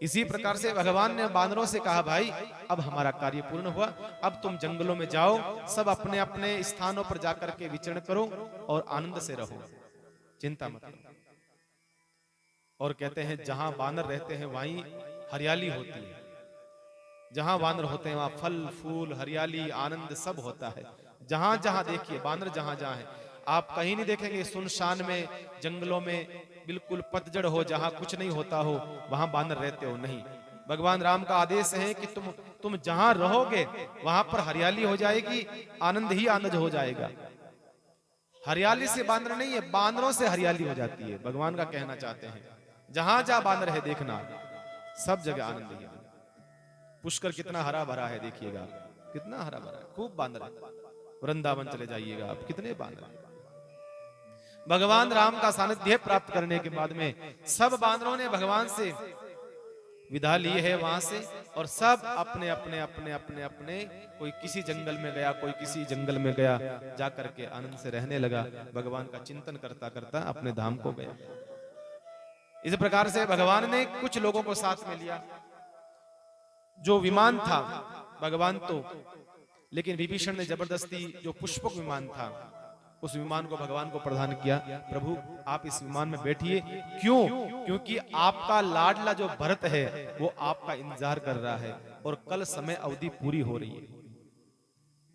इसी प्रकार से भगवान ने बानरों से कहा, भाई अब हमारा कार्य पूर्ण हुआ, अब तुम जंगलों में जाओ, सब अपने अपने स्थानों पर जाकर के विचरण करो और आनंद से रहो, चिंता मत करो। और कहते हैं जहां बानर रहते हैं वहीं हरियाली होती है, जहां बानर होते हैं वहां फल फूल हरियाली आनंद सब होता है। जहां जहां देखिए बानर, जहां जहां है, आप कहीं नहीं देखेंगे सुनसान में, जंगलों में बिल्कुल पतझड़ हो, जहां कुछ नहीं होता हो, वहां बानर रहते हो, नहीं। भगवान राम का आदेश है कि तुम जहां रहोगे वहां पर हरियाली हो जाएगी, आनंद ही आनंद हो जाएगा। हरियाली से बानर नहीं है, बानरों से हरियाली हो जाती है, भगवान का कहना चाहते हैं। जहां जहां बानर है देखना, सब जगह आनंद ही आनंद। पुष्कर कितना हरा भरा है, देखिएगा कितना हरा भरा है, खूब बानर है। वृंदावन चले जाइएगा आप, कितने बानर है। भगवान राम का सानिध्य प्राप्त करने के बाद में सब बानरों ने भगवान से विदा ली है वहां से, और सब अपने अपने अपने अपने अपने, कोई किसी जंगल में गया, कोई किसी जंगल में गया, जाकर के आनंद से रहने लगा, भगवान का चिंतन करता करता अपने धाम को गया। इस प्रकार से भगवान ने कुछ लोगों को साथ में लिया। जो विमान था भगवान तो, लेकिन विभीषण ने जबरदस्ती जो पुष्पक विमान था, उस विमान को भगवान को प्रदान किया। प्रभु आप इस विमान में बैठिए। क्यों? क्योंकि आपका लाडला जो भरत है वो आपका इंतजार कर रहा है, और कल समय अवधि पूरी हो रही है।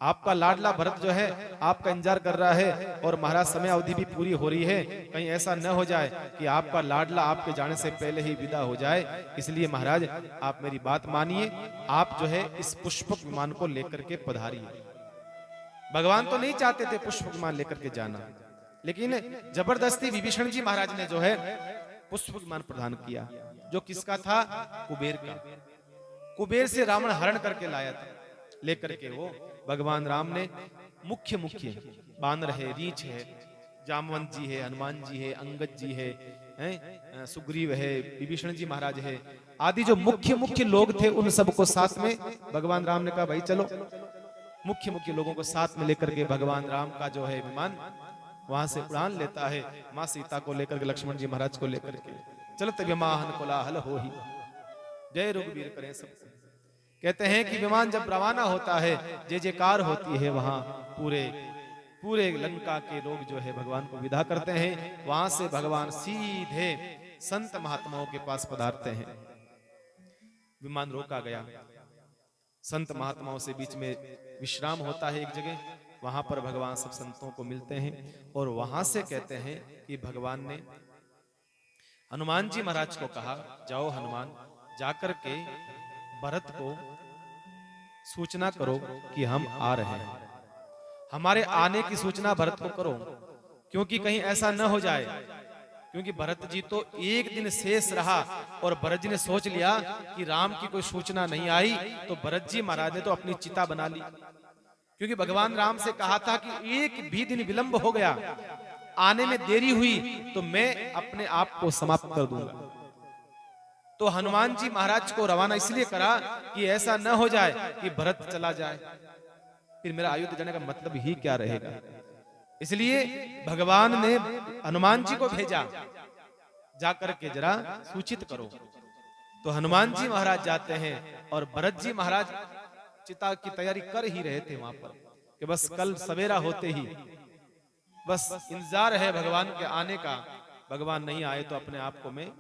आपका लाडला भरत जो है आपका इंतजार कर रहा है, और महाराज समय अवधि भी पूरी हो रही है। कहीं ऐसा न हो जाए कि आपका लाडला आपके जाने से पहले ही विदा हो जाए, इसलिए महाराज आप मेरी बात मानिए, आप जो है इस पुष्पक विमान को लेकर के पधारिए। भगवान तो नहीं चाहते थे पुष्पक विमान लेकर के जाना, लेकिन जबरदस्ती विभीषण जी महाराज ने जो है पुष्पक विमान प्रदान किया, जो किसका था? कुबेर का। कुबेर से रावण हरण करके लाया था, लेकर के वो भगवान राम ने मुख्य मुख्य बानर है, रीछ है, जामवंत जी है, हनुमान जी है, अंगद जी है, सुग्रीव है, विभीषण जी महाराज है, आदि जो मुख्य मुख्य लोग थे उन सबको साथ में भगवान राम ने कहा भाई चलो। मुख्य मुख्य लोगों को साथ में लेकर के भगवान राम का जो है विमान वहां से उड़ान लेता है, माँ सीता को लेकर के, लक्ष्मण जी महाराज को लेकर के, चलत विमान कोलाहल हो ही, जय रघुवीर करें सब। कहते हैं कि विमान जब रवाना होता है जय जयकार होती है, वहां पूरे पूरे लंका के लोग जो है भगवान को विदा करते हैं। वहां से भगवान सीधे संत महात्माओं के पास पधारते हैं। विमान रोका गया, संत महात्माओं से बीच में विश्राम होता है एक जगह, वहां पर भगवान सब संतों को मिलते हैं और वहां से कहते हैं कि भगवान ने हनुमान जी महाराज को कहा, जाओ हनुमान, जाकर के भरत को सूचना करो कि हम आ रहे हैं, हमारे आने की सूचना भरत को करो, क्योंकि कहीं ऐसा न हो जाए, क्योंकि भरत जी तो एक दिन शेष रहा और भरत जी ने सोच लिया कि राम की कोई सूचना नहीं आई, तो भरत जी महाराज ने तो अपनी चिता बना ली, क्योंकि भगवान राम से कहा था कि एक भी दिन विलंब हो गया, आने में देरी हुई तो मैं अपने आप को समाप्त कर दूंगा। तो हनुमान जी महाराज को रवाना इसलिए करा कि ऐसा न हो जाए कि भरत चला जाए, फिर मेरा अयोध्या जाने का मतलब ही क्या रहेगा। इसलिए भगवान ने हनुमान जी को भेजा, जाकर के जरा सूचित करो। तो हनुमान जी महाराज जाते हैं और भरत जी महाराज चिता की तैयारी कर ही रहे थे वहां पर कि बस कल सवेरा होते ही बस इंतजार है भगवान के आने का, भगवान नहीं आए तो अपने आप को मैं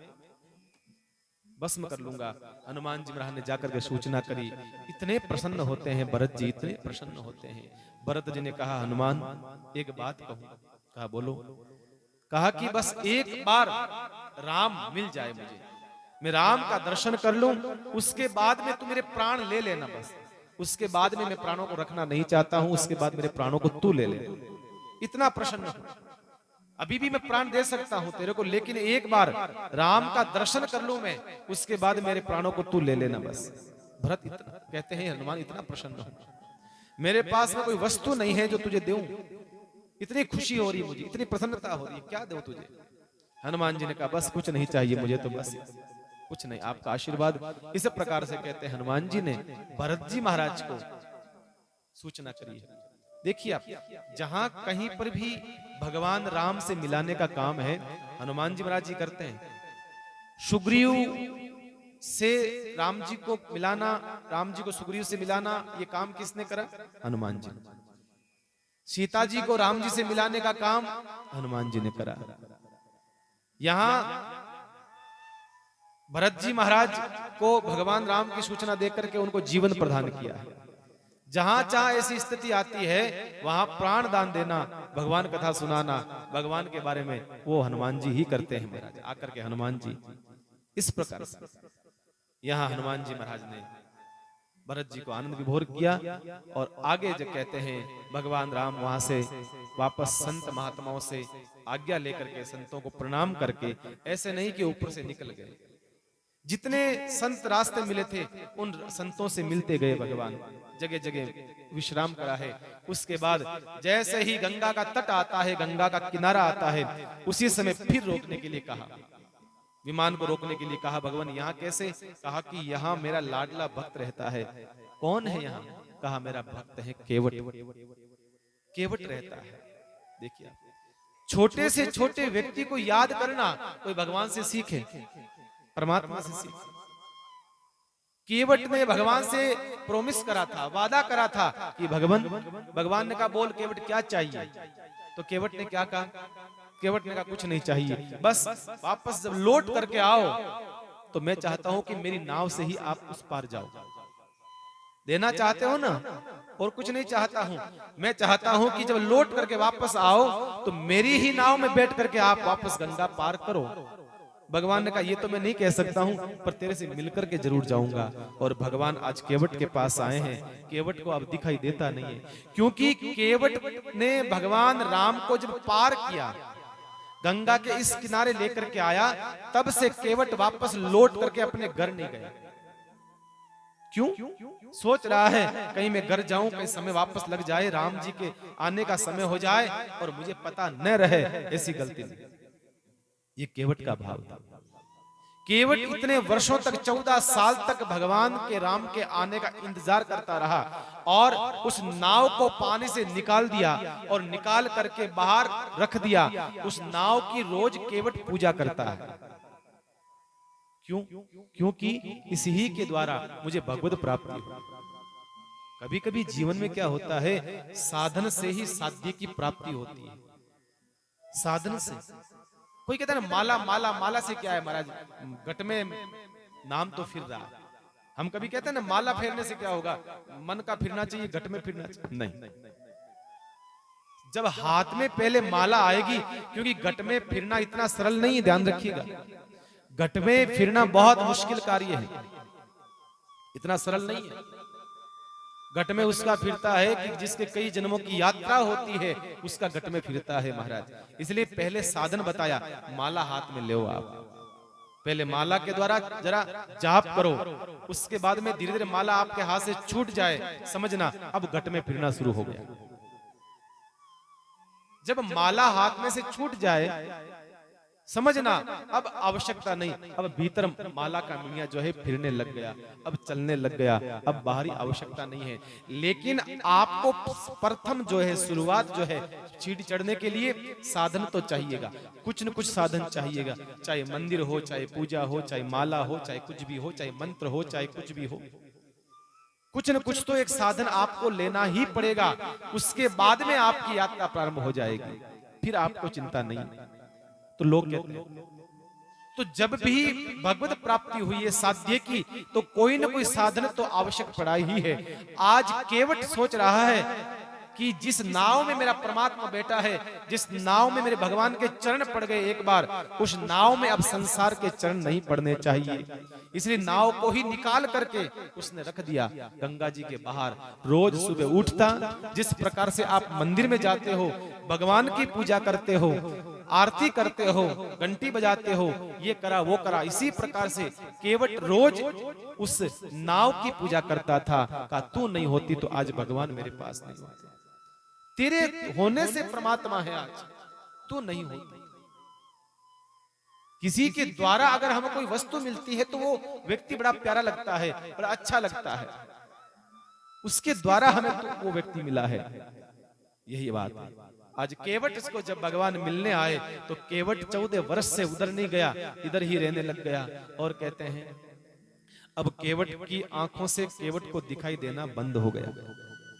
भस्म कर लूंगा। हनुमान जी महाराज ने जाकर के सूचना करी, इतने प्रसन्न होते हैं भरत जी, इतने प्रसन्न होते हैं। भरत जी ने कहा, हनुमान एक बात कहूं। कहा बोलो। कहा कि बस एक बार राम मिल जाए मुझे, मैं राम का दर्शन कर लूं, उसके बाद में तू मेरे प्राण ले लेना, बस उसके बाद में मैं प्राणों को रखना नहीं चाहता हूं, उसके बाद मेरे प्राणों को तू ले ले। इतना प्रसन्न हूं, अभी भी मैं प्राण दे सकता हूं तेरे को, लेकिन एक बार राम का दर्शन कर लूं मैं, उसके बाद मेरे प्राणों को तू ले लेना बस। भरत इतना कहते हैं, हनुमान इतना प्रसन्न हूं, मेरे पास में कोई वस्तु नहीं है जो तुझे दूं, इतनी खुशी हो रही मुझे, इतनी प्रसन्नता हो रही, क्या दूं तुझे। हनुमान जी ने कहा बस कुछ नहीं चाहिए मुझे, तो बस कुछ नहीं, आपका आशीर्वाद। इस प्रकार से कहते हैं हनुमान जी ने भरत जी महाराज को सूचना करी है। देखिए आप, जहां कहीं पर भी भगवान राम से मिलाने का काम है, हनुमान जी महाराज जी करते हैं। सुग्रीव से राम जी को मिलाना, राम जी को सुग्रीव से मिलाना, ये काम किसने करा? हनुमान जी। सीता जी को राम जी से मिलाने का काम हनुमान जी ने करा। यहां भरत जी महाराज को भगवान राम की सूचना देकर के उनको जीवन प्रदान किया है। जहां चाहे ऐसी स्थिति आती है, वहां प्राण दान देना, भगवान कथा सुनाना, भगवान के बारे में वो हनुमान जी ही करते हैं महाराज, आकर के हनुमान जी। इस प्रकार से यहाँ हनुमान जी महाराज ने भरत जी को आनंद विभोर किया। और आगे जब कहते हैं भगवान राम वहां से वापस संत महात्माओं से आज्ञा लेकर के, संतों को प्रणाम करके, ऐसे नहीं कि ऊपर से निकल गए, जितने संत रास्ते मिले थे उन संतों से मिलते गए भगवान, जगह जगह विश्राम करा है। उसके बाद जैसे ही गंगा का तट आता है, गंगा का किनारा आता है, उसी समय फिर रोकने के लिए कहा, विमान को रोकने के लिए कहा। भगवान यहाँ कैसे? कहा कि यहाँ मेरा लाडला भक्त रहता है। कौन है यहाँ? कहा मेरा भक्त है केवट, केवट रहता है। देखिए, छोटे से छोटे व्यक्ति को याद करना कोई भगवान से सीखे, परमात्मा से सीखे। केवट ने भगवान से प्रोमिस करा था, वादा करा था कि भगवान ने कहा बोल केवट क्या चाहिए? तो केवट ने क्या कहा? केवट ने कहा कुछ नहीं चाहिए, बस वापस जब लौट करके आओ तो मैं चाहता हूं कि मेरी नाव से ही आप उस पार जाओ। देना चाहते हो ना? और कुछ नहीं चाहता हूं, मैं चाहता हूं कि जब लौट करके वापस आओ तो मेरी ही नाव में बैठ करके आप वापस गंगा पार करो। भगवान ने कहा ये तो मैं नहीं कह सकता हूं, पर तेरे से मिलकर के जरूर जाऊंगा। और भगवान आज केवट के पास आए हैं। केवट को अब दिखाई देता नहीं है, क्योंकि केवट ने भगवान राम को जब पार किया, गंगा के इस किनारे लेकर के आया, तब से केवट वापस लौट करके अपने घर नहीं गए। क्यों? सोच रहा है कहीं मैं घर जाऊं, कहीं समय वापस लग जाए, राम जी के आने का समय हो जाए और मुझे पता न रहे, ऐसी गलती नहीं। ये केवट का भाव था। केवट इतने वर्षों तक 14 साल तक भगवान के राम के आने का इंतजार करता रहा और उस नाव को पानी से निकाल दिया और निकाल करके बाहर रख दिया। उस नाव की रोज केवट पूजा करता है। क्यों? क्योंकि इसी के द्वारा मुझे भगवत प्राप्ति हो। कभी कभी जीवन में क्या होता है, साधन से ही साध्य की प्राप्ति होती है। साधन से कोई कहता है ना माला माला माला से क्या है महाराज, घट में नाम तो फिर रहा। हम कभी कहते हैं ना माला फेरने से क्या होगा, मन का फिरना चाहिए, घट में फिरना चाहिए। नहीं, जब हाथ में पहले माला आएगी, क्योंकि घट में फिरना इतना सरल नहीं है, ध्यान रखिएगा। घट में फिरना बहुत मुश्किल कार्य है, इतना सरल नहीं है। घट में उसका फिरता है कि जिसके कई जन्मों की यात्रा होती है, उसका घट में फिरता है महाराज। इसलिए पहले साधन बताया, माला हाथ में ले आप। पहले माला के द्वारा जरा जाप करो, उसके बाद में धीरे धीरे माला आपके हाथ से छूट जाए, समझना अब घट में फिरना शुरू हो गया। जब माला हाथ में से छूट जाए, समझना अब आवश्यकता नहीं, अब भीतर माला का मियां जो है फिरने लग गया, अब चलने लग गया, अब बाहरी आवश्यकता नहीं है। लेकिन आपको प्रथम जो है, शुरुआत जो है, सीढ़ी चढ़ने के लिए साधन तो चाहिएगा, कुछ न कुछ साधन चाहिएगा। चाहे मंदिर हो, चाहे पूजा हो, चाहे माला हो, चाहे कुछ भी हो, चाहे मंत्र हो, चाहे कुछ भी हो, कुछ न कुछ तो एक साधन आपको लेना ही पड़ेगा। उसके बाद में आपकी यात्रा प्रारंभ हो जाएगी, फिर आपको चिंता नहीं। तो लोग कहते हैं, तो जब भी भगवत प्राप्ति हुई है साध्य की, तो कोई न कोई साधन तो आवश्यक पड़ा ही है। आज केवट सोच रहा है कि जिस नाव में मेरा परमात्मा बैठा है, जिस नाव में मेरे भगवान के चरण पड़ गए एक बार, उस नाव में अब संसार के चरण नहीं पड़ने चाहिए। इसलिए नाव को ही निकाल करके उसने रख दिया गंगा जी के बाहर। रोज सुबह उठता, जिस प्रकार से आप मंदिर में जाते हो, भगवान की पूजा करते हो, आरती करते हो, घंटी बजाते हो, ये करा वो करा, इसी प्रकार से केवट रोज उस नाव की पूजा करता था। कहा तू नहीं होती तो आज भगवान मेरे पास नहीं होते, तेरे होने से परमात्मा है आज, तू नहीं होती। किसी के द्वारा अगर हमें कोई वस्तु मिलती है तो वो व्यक्ति बड़ा प्यारा लगता है, बड़ा अच्छा लगता है, उसके द्वारा हमें तो वो व्यक्ति मिला है। यही बात है। आज केवट इसको जब भगवान मिलने आए तो केवट 14 वर्ष से उधर नहीं गया, इधर ही रहने लग गया। और कहते हैं अब केवट की आंखों से केवट को दिखाई देना बंद हो गया,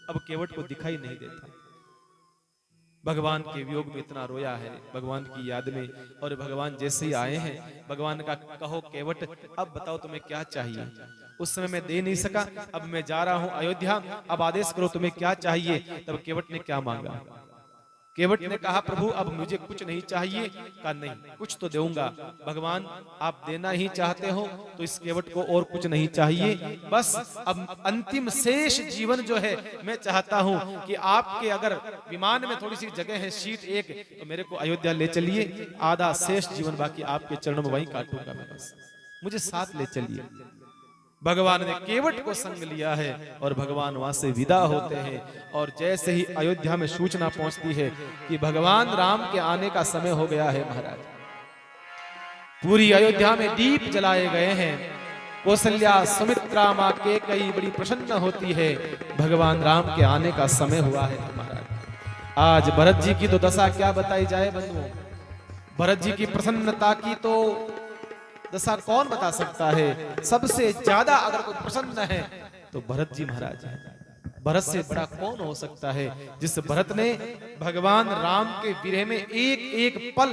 अब केवट को दिखाई नहीं देता। भगवान के वियोग में इतना रोया है, भगवान की याद में। और भगवान जैसे ही आए हैं, भगवान का कहो केवट अब बताओ तुम्हें क्या चाहिए। उस समय मैं दे नहीं सका, अब मैं जा रहा हूं अयोध्या, अब आदेश करो तुम्हें क्या चाहिए। तब केवट ने क्या मांगा? केवट ने कहा प्रभु अब मुझे कुछ नहीं चाहिए। कहा नहीं कुछ तो दूंगा। भगवान आप देना ही चाहते हो तो इस केवट को और कुछ नहीं चाहिए, बस अब अंतिम शेष जीवन जो है मैं चाहता हूं कि आपके अगर विमान में थोड़ी सी जगह है, सीट एक, तो मेरे को अयोध्या ले चलिए, आधा शेष जीवन बाकी आपके चरणों में वहीं काटूंगा मैं, बस मुझे साथ ले चलिए। भगवान ने केवट को संग लिया है और भगवान वहां से विदा होते हैं। और जैसे ही अयोध्या में सूचना पहुंचती है कि भगवान राम के आने का समय हो गया है महाराज, पूरी अयोध्या में दीप जलाए गए हैं। कौशल्या सुमित्रा मां के कई बड़ी प्रसन्न होती है, भगवान राम के आने का समय हुआ है महाराज। आज भरत जी की तो दशा क्या बताई जाए बंधुओं, भरत जी की प्रसन्नता की तो दशा कौन बता सकता है। सबसे ज्यादा अगर कोई प्रसन्न है तो भरत जी महाराज हैं। भरत से बड़ा कौन हो सकता है, जिस भरत ने भगवान राम के विरह में एक एक पल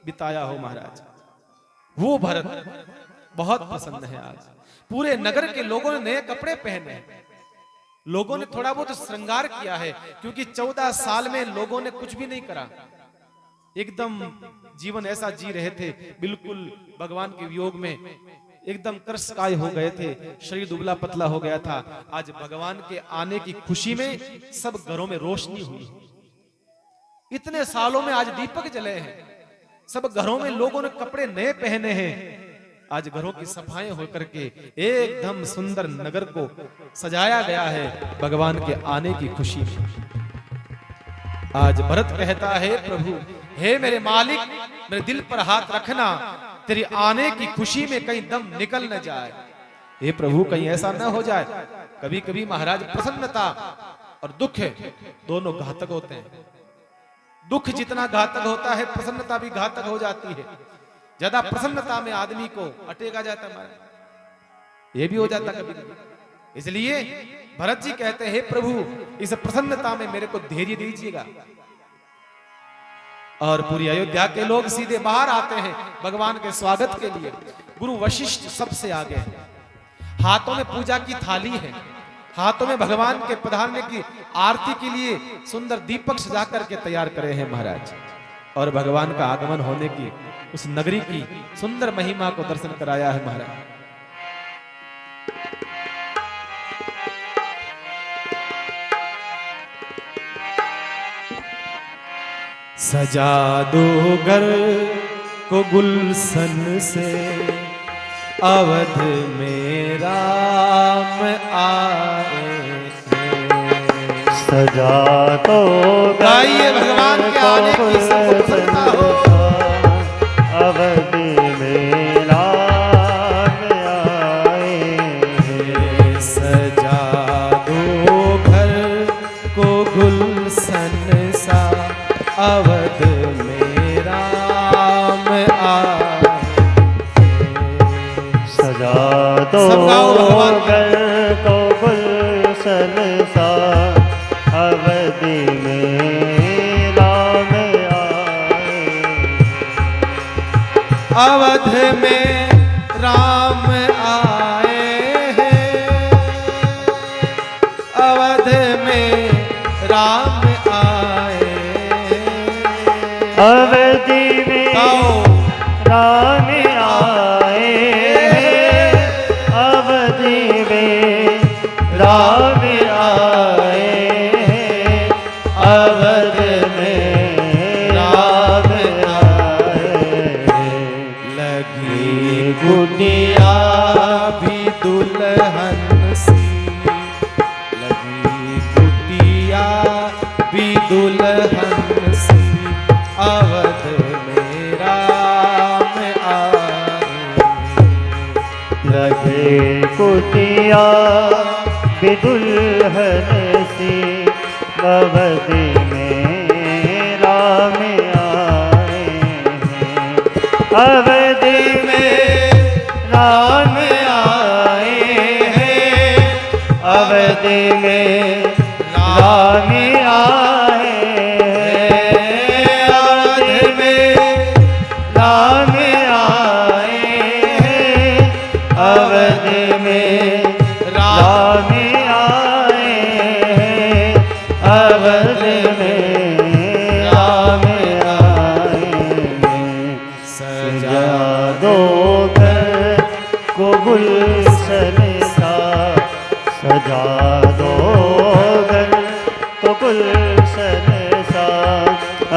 बिताया हो महाराज, वो भरत बहुत प्रसन्न है। आज पूरे नगर के लोगों ने नए कपड़े पहने, लोगों ने थोड़ा बहुत श्रृंगार किया है, क्योंकि 14 साल में लोगों ने कुछ भी नहीं करा, एकदम जीवन ऐसा जी रहे थे, बिल्कुल भगवान के वियोग में एकदम कर्षकाय हो गए थे, शरीर दुबला पतला हो गया था। आज भगवान के आने की खुशी में सब घरों में रोशनी हुई। इतने सालों में आज दीपक जले हैं, सब घरों में लोगों ने कपड़े नए पहने हैं। आज घरों की सफाई होकर के एकदम सुंदर नगर को सजाया गया है भगवान के आने की खुशी में। आज भरत कहता है प्रभु हे मेरे मालिक, मेरे दिल पर हाथ रखना, तेरी आने की खुशी में कहीं दम निकल न जाए। हे प्रभु कहीं ऐसा न हो जाए। कभी कभी महाराज प्रसन्नता और दुख दोनों घातक होते हैं। दुख जितना घातक होता है प्रसन्नता भी घातक हो जाती है। ज्यादा प्रसन्नता में आदमी को अटेका जाता है, ये भी हो जाता कभी कभी। इसलिए भरत जी कहते हैं हे प्रभु इस प्रसन्नता में मेरे को धैर्य दीजिएगा। और पूरी अयोध्या के लोग सीधे बाहर आते हैं भगवान के स्वागत के लिए। गुरु वशिष्ठ सबसे आगे हैं, हाथों में पूजा की थाली है, हाथों में भगवान के पधारने की आरती के लिए सुंदर दीपक सजा करके तैयार करे हैं महाराज। और भगवान का आगमन होने की उस नगरी की सुंदर महिमा को दर्शन कराया है महाराज। सजा दो घर को गुलशन से, अवध में राम आए। सजा तो गाइए भगवान के आने की सबको प्रसन्नता हो। अवध में राम आए। सजा दो घर को गुलशन सा, अवध में राम आए। सजा दो घर को गुलशन सा, अवध में राम आए। अवध में राम आए हैं, अवध में राम आए। अवधि में राम आए हैं, अवधि में राम आए हैं, अवध में राम आए। लगी गुटिया भी दुल्हन सी, लगी गुटिया भी दुल्हन सी, अवध में राम आए। लगे कुटिया भी दुल्हन सी, अवध में राम आए हैं। अवध में राम आए हैं, अवध में राम आए हैं, अवध में राम आए हैं, अवध में राम आए हैं, अवध में राम आए हैं। सजा दो घर को गुलशन सा, सजा दो घर को गुलशन सा,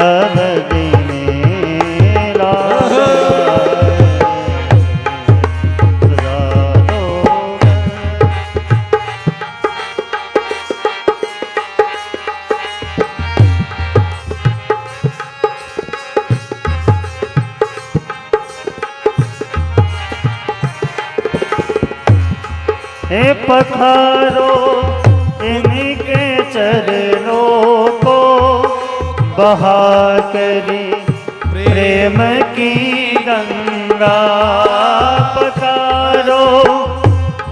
अवध में राम आए। सजा दो घर। हे पखारो इनके चरणों को, बहा करी प्रेम की गंगा। पखारो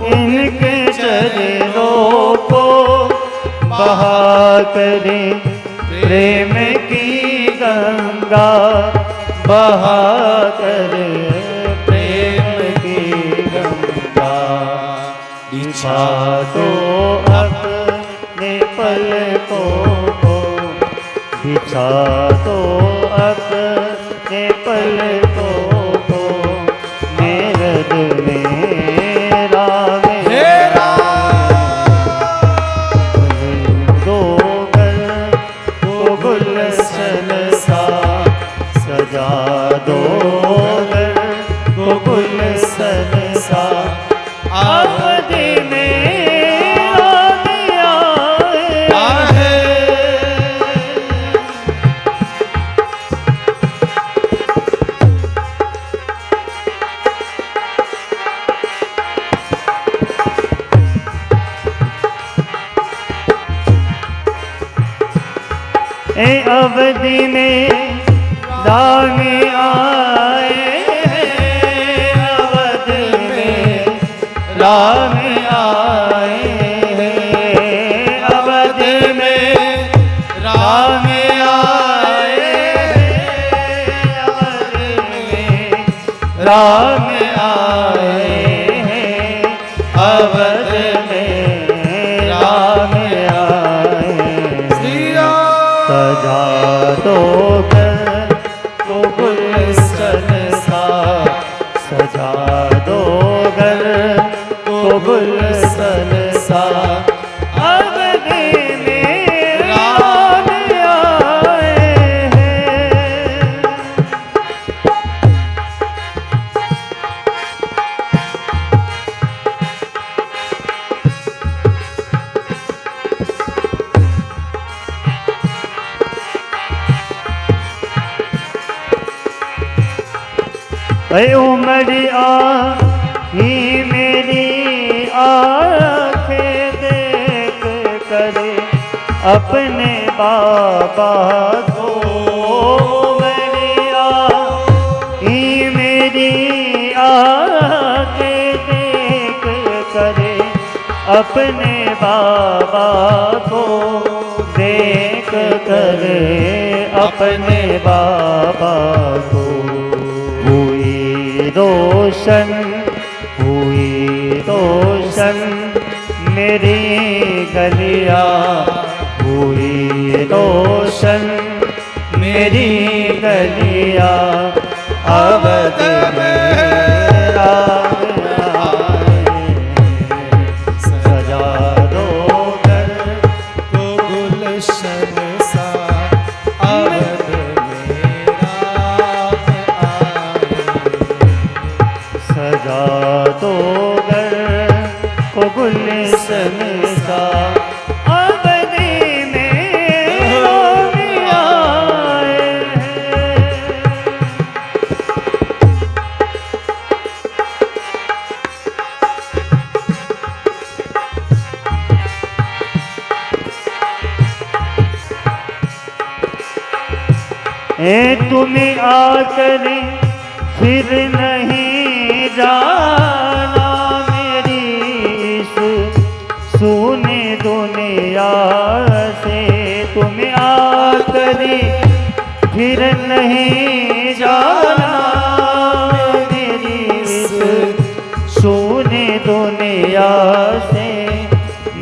इनके चरणों को, बहा करी प्रेम की गंगा। बहा करे प्रेम की गंगा। बिछा दो अपने पलकों को, बिछा दो अपने पलकों को, मेरे दिल में राम दो घर को गुलशन सा, सजा दो घर को गुलशन ए अवधि में राम आए हैं, अवधि में राम आए हैं, अवधि में राम आए हैं, अवधि में राम आए हैं, अवध में राम आए हैं। सजा दो घर को गुलशन सा, सजा दो घर को गुलशन सा, अवध में राम आए हैं। उमरिया ही मेरी आँखें देख करे अपने बाबा को, उमरिया ही मेरी आँखें देख करे अपने बाबा को, देख करे अपने बाबा को। रोशन हुई रोशन मेरी गलिया, हुई रोशन मेरी गलिया, अवध में राम आए, सजा दो घर को गुलशन सा, अवध में राम आए, सजा दो घर को गुलशन सा, अवधि में राम आए हैं। तुम्हें आकर फिर नहीं जाना मेरी इस सुने दुनिया से, तुम्हें आकर फिर नहीं जाना मेरी इस सुने दुनिया से,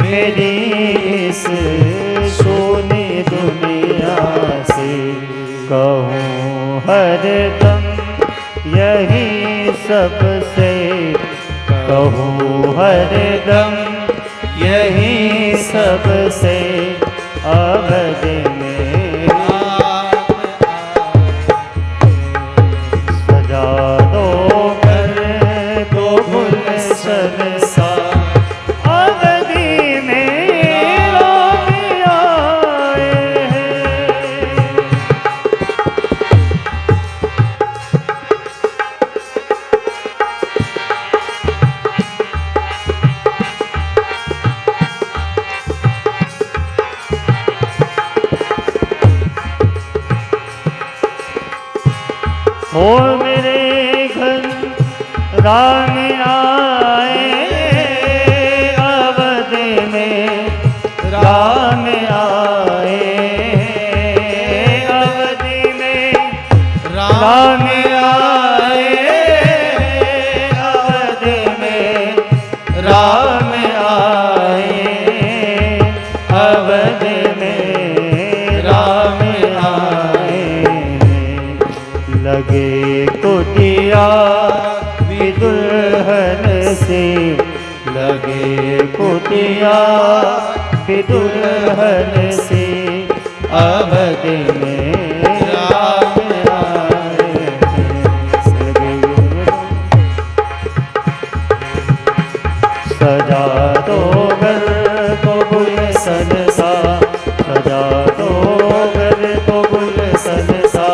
मेरी इस सुने दुनिया से। कहूँ हर दम यही सबसे, कहूँ हर दम यही सबसे, अवध में सजा दो घर को गुलशन सा, अवधि में राम आए हैं। हो मेरे घर राम आए, अवध में राम आए, अवध में राम आए, अवध में राम आए, अवध में राम आए। लगे कुटिया भी दुल्हन से, लगे कुटिया भी दुल्हन से, अवध में राम आए हैं। सजा दो घर को गुलशन सा, सजा दो घर को गुलशन सा,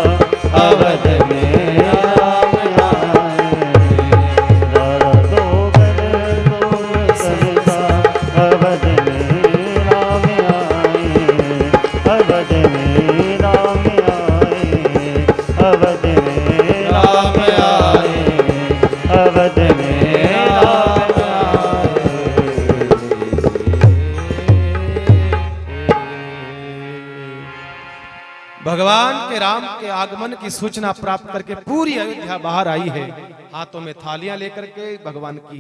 अवध में राम आए। सजा दो घर को गुलशन सा, अवध में राम आए, अवध में भगवान के राम के आगमन की सूचना प्राप्त करके पूरी अयोध्या बाहर आई है। हाथों में थालियां लेकर के भगवान की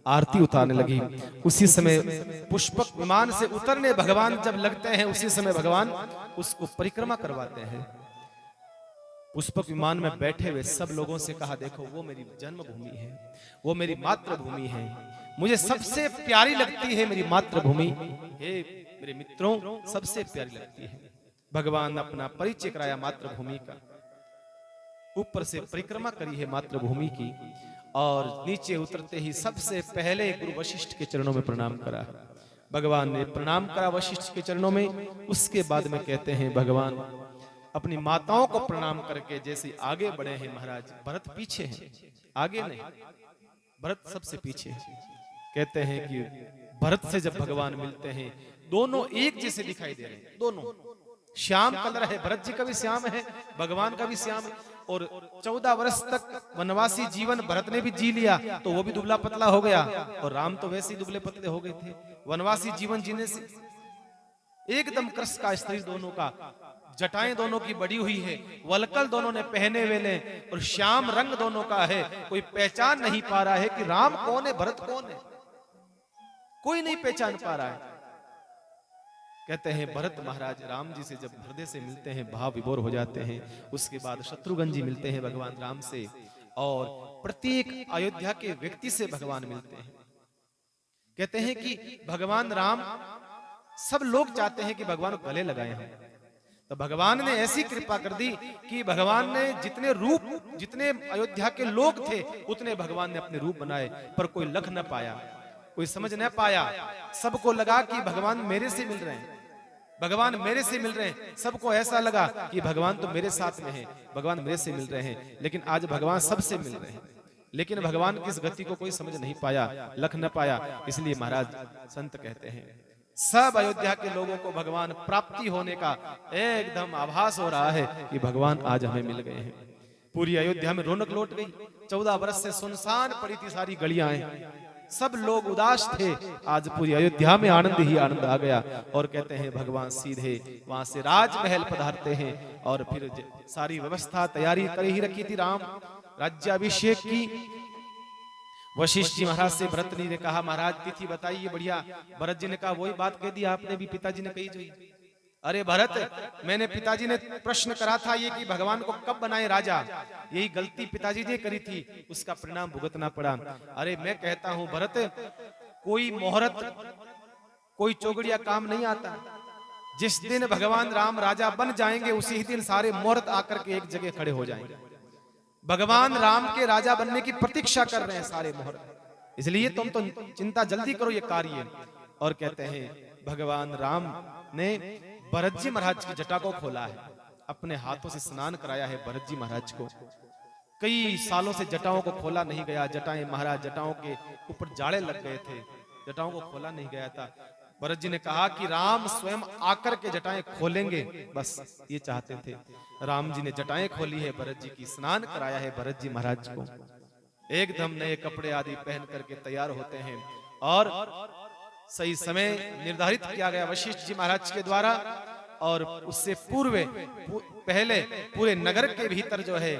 आरती उतारने लगी। उसी समय पुष्पक विमान से उतरने भगवान जब लगते हैं, उसी समय भगवान उसको परिक्रमा करवाते हैं। पुष्पक विमान में बैठे हुए सब लोगों से कहा, देखो वो मेरी जन्मभूमि है, वो मेरी मातृभूमि है, मुझे सबसे प्यारी लगती है मेरी मातृभूमि। हे मेरे मित्रों, सबसे प्यारी लगती है। भगवान अपना परिचय कराया मातृभूमि का, ऊपर से परिक्रमा करी है मातृभूमि की, और नीचे उतरते ही सबसे पहले गुरु वशिष्ठ के चरणों में प्रणाम करा। भगवान ने प्रणाम करा वशिष्ठ के चरणों में। उसके बाद में कहते हैं भगवान अपनी माताओं को प्रणाम करके जैसे आगे बढ़े हैं। महाराज भरत पीछे हैं, आगे नहीं, भरत सबसे पीछे है। कहते हैं कि भरत से जब भगवान मिलते हैं, दोनों एक जैसे दिखाई दे रहे हैं, दोनों श्याम कलर है, भरत जी का भी श्याम है, भगवान का भी श्याम है। और 14 वर्ष तक वनवासी जीवन भरत ने भी जी लिया, तो वो भी दुबला पतला हो गया, और राम तो वैसे ही दुबले पतले हो गए थे। वनवासी जीवन जीने से एकदम कृष्ण का शरीर दोनों का, जटाएं दोनों की बड़ी हुई है, वलकल दोनों ने पहने वेले, और श्याम रंग दोनों का है। कोई पहचान नहीं पा रहा है कि राम कौन है, भरत कौन है, कोई नहीं पहचान पा रहा है। कहते हैं भरत महाराज राम जी से जब हृदय से मिलते हैं, भाव विभोर हो जाते हैं। उसके बाद शत्रुघ्न जी मिलते हैं भगवान राम से, और प्रत्येक अयोध्या के व्यक्ति से भगवान मिलते हैं। कहते हैं कि भगवान राम, सब लोग चाहते हैं कि भगवान को गले लगाए हैं, तो भगवान ने ऐसी कृपा कर दी कि भगवान ने जितने रूप, जितने अयोध्या के लोग थे, उतने भगवान ने अपने रूप बनाए, पर कोई लख न पाया, कोई समझ न पाया। सबको लगा कि भगवान मेरे से मिल रहे हैं, भगवान मेरे से मिल रहे हैं। सबको ऐसा लगा कि भगवान तो मेरे साथ में है, भगवान मेरे से मिल रहे हैं, लेकिन आज भगवान सबसे मिल रहे हैं। लेकिन भगवान की इस गति को कोई समझ नहीं पाया, लख न पाया। इसलिए महाराज संत कहते हैं, सब अयोध्या के लोगों को भगवान प्राप्ति होने का एकदम आभास हो रहा है कि भगवान आज हमें मिल गए हैं। पूरी अयोध्या में रौनक लौट गई। 14 वर्ष से सुनसान पड़ी थी सारी गलियां, सब लोग उदास थे। आज पूरी अयोध्या में आनंद ही आनंद आ गया। और कहते हैं भगवान सीधे वहां से राजमहल पधारते हैं, और फिर सारी व्यवस्था तैयारी कर ही रखी थी राम राज्याभिषेक की। वशिष्ठ जी महाराज से भरत जी ने कहा, महाराज तिथि बताइए बढ़िया। भरत जी ने कहा, वही बात कह दी आपने भी, पिताजी ने कही जो। अरे भरत, मैंने पिताजी ने प्रश्न करा था ये कि भगवान को कब बनाए राजा, यही गलती पिताजी ने करी थी, उसका परिणाम भुगतना पड़ा। अरे मैं कहता हूं भरत, कोई मुहूर्त, कोई चौगड़िया काम नहीं आता। जिस दिन भगवान राम राजा बन जाएंगे, उसी दिन सारे मुहूर्त आकर के एक जगह खड़े हो जाएंगे। भगवान राम के राजा बनने की प्रतीक्षा कर रहे हैं सारे मुहूर्त, इसलिए तुम तो चिंता जल्दी करो ये कार्य। और कहते हैं भगवान राम ने भरत जी महाराज की जटा को खोला है, अपने हाथों से स्नान कराया है भरत जी महाराज को। कई सालों से जटाओं को खोला नहीं गया, जटाएं महाराज, जटाओं के ऊपर जाड़े लग गए थे, जटाओं को खोला नहीं गया था। भरत जी ने कहा कि राम स्वयं आकर के जटाएं खोलेंगे, बस ये चाहते थे। राम जी ने जटाएं खोली है, भरत जी की स्नान कराया है भरत जी महाराज को। एकदम नए कपड़े आदि पहन करके तैयार होते हैं, और सही समय निर्धारित किया गया वशिष्ठ जी महाराज के द्वारा। और उससे पहले पूरे नगर के भीतर जो है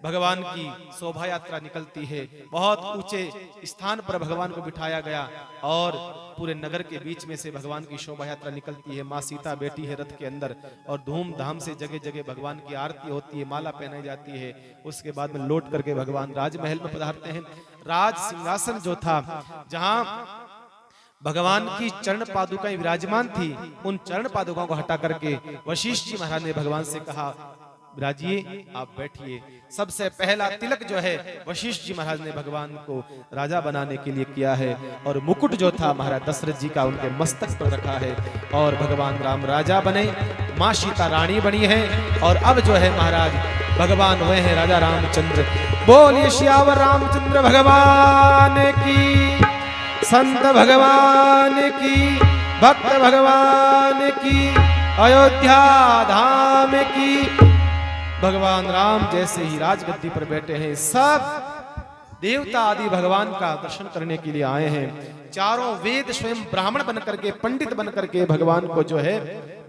भगवान की शोभा यात्रा निकलती है। बहुत ऊंचे स्थान पर भगवान को बिठाया गया, और पूरे नगर के बीच में से भगवान की शोभा यात्रा निकलती है। माँ सीता बैठी है रथ के अंदर, और धूमधाम से जगह जगह भगवान की आरती होती है, माला पहनाई जाती है। उसके बाद में लौट करके भगवान राजमहल में पधारते हैं। राज सिंहासन जो था, जहां भगवान की चरण पादुकाएं विराजमान थी, उन चरण पादुकाओं को हटा करके वशिष्ठ जी महाराज ने भगवान से कहा, विराजिए, आप बैठिए। सबसे पहला तिलक जो है वशिष्ठ जी महाराज ने भगवान को राजा बनाने के लिए किया है, और मुकुट जो था महाराज दशरथ जी का उनके मस्तक पर रखा है, और भगवान राम राजा बने, माँ सीता रानी बनी है। और अब जो है महाराज भगवान हुए हैं राजा रामचंद्र। बोलिए श्यावर रामचंद्र भगवान की, संत भगवान की, भक्त भगवान की, अयोध्या धाम की। भगवान राम जैसे ही राजगद्दी पर बैठे हैं, सब देवता आदि भगवान का दर्शन करने के लिए आए हैं। चारों वेद स्वयं ब्राह्मण बन करके, पंडित बन करके भगवान को जो है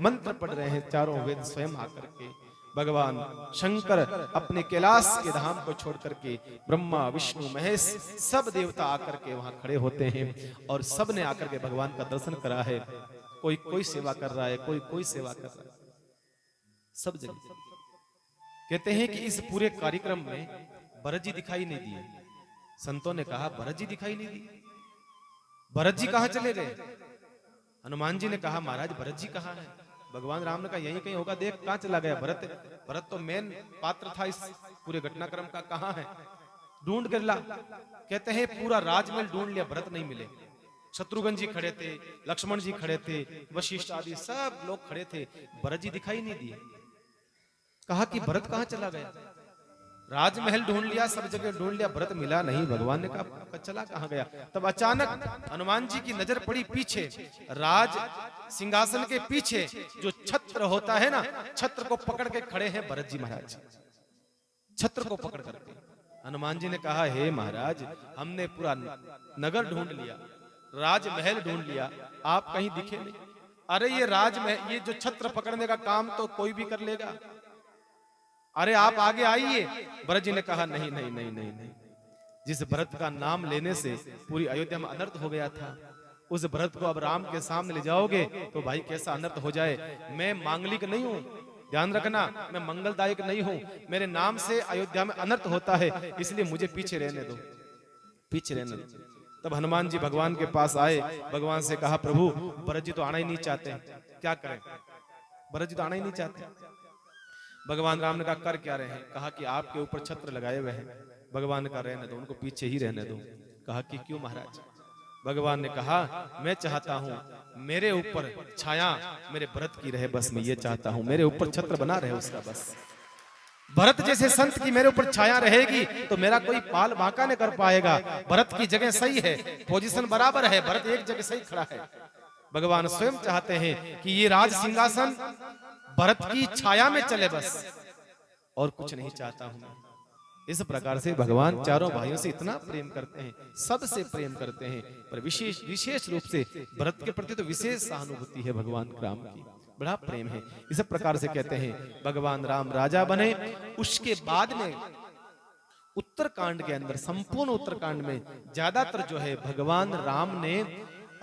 मंत्र पढ़ रहे हैं। चारों वेद स्वयं आकर के भगवान शंकर अपने कैलाश के धाम को छोड़ करके ब्रह्मा विष्णु महेश सब देवता आकर के वहां खड़े होते हैं और सब ने आकर के भगवान का दर्शन करा है। कोई कोई सेवा कर रहा है, कोई कोई सेवा कर रहा है, सब जगह। कहते हैं कि इस पूरे कार्यक्रम में भरत जी दिखाई नहीं दिए। संतों ने कहा भरत जी दिखाई नहीं दिए, भरत जी कहां चले गए? हनुमान जी ने कहा महाराज भरत जी कहां है? भगवान राम ने कहा यहीं कहीं होगा, देख कहां चला गया भरत। भरत तो मेन पात्र था इस पूरे घटनाक्रम का, कहां है? ढूंढ कर ला। कहते हैं पूरा राजमहल ढूंढ लिया, भरत नहीं मिले। शत्रुघ्न जी खड़े थे, लक्ष्मण जी खड़े थे, वशिष्ठ आदि सब लोग खड़े थे, भरत जी दिखाई नहीं दिए। कहा कि भरत कहां चला गया? राजमहल ढूंढ लिया, सब जगह ढूंढ लिया, भरत मिला नहीं। भगवान ने कहा चला कहां गया? तब अचानक हनुमान जी की नजर पड़ी पीछे, राज सिंहासन के पीछे जो छत्र होता है ना, छत्र को पकड़ के खड़े हैं भरत जी महाराज। छत्र को पकड़ करके हनुमान जी ने कहा हे महाराज, हमने पूरा नगर ढूंढ लिया, राजमहल ढूंढ लिया, आप कहीं दिखे नहीं। अरे ये राजमहल, ये जो छत्र पकड़ने का काम तो कोई भी कर लेगा, अरे आप आगे आइए। भरत जी ने कहा नहीं नहीं नहीं नहीं नहीं, जिस भरत का नाम लेने से पूरी अयोध्या में अनर्थ हो गया था, उस भरत को अब राम के सामने ले जाओगे तो भाई कैसा अनर्थ हो जाए। मैं मांगलिक नहीं हूं, ध्यान रखना, मैं मंगलदायक नहीं हूं, मेरे नाम से अयोध्या में अनर्थ होता है, इसलिए मुझे पीछे रहने दो, पीछे रहने दो। तब हनुमान जी भगवान के पास आए, भगवान से कहा प्रभु भरत जी तो आना ही नहीं चाहते, क्या करें? भरत जी तो आना ही नहीं चाहते। भगवान राम ने कहा कर क्या रहे हैं? कहा कि आपके ऊपर छत्र लगाए हुए हैं। भगवान ने कहा रहने दो, उनको पीछे ही रहने दो। कहा कि क्यों महाराज? भगवान ने कहा मैं चाहता हूं मेरे ऊपर छाया मेरे भरत की रहे, बस मैं ये चाहता हूं, मेरे ऊपर छत्र बना रहे उसका, बस भरत जैसे संत की मेरे ऊपर छाया रहेगी तो मेरा कोई पाल बांका नहीं कर पाएगा। भरत की जगह सही है, पोजीशन बराबर है, भरत एक जगह सही खड़ा है। भगवान स्वयं चाहते हैं कि ये राज सिंहासन भरत की छाया में चले, बस और कुछ नहीं चाहता हूं मैं। इस प्रकार से भगवान चारों भाइयों से इतना प्रेम करते हैं, सबसे प्रेम करते हैं, पर विशेष रूप से भरत के प्रति तो विशेष सहानुभूति है भगवान राम की, बड़ा प्रेम है। इस प्रकार से कहते हैं भगवान राम राजा बने। उसके बाद में उत्तरकांड के अंदर, संपूर्ण उत्तरकांड में ज्यादातर जो है भगवान राम ने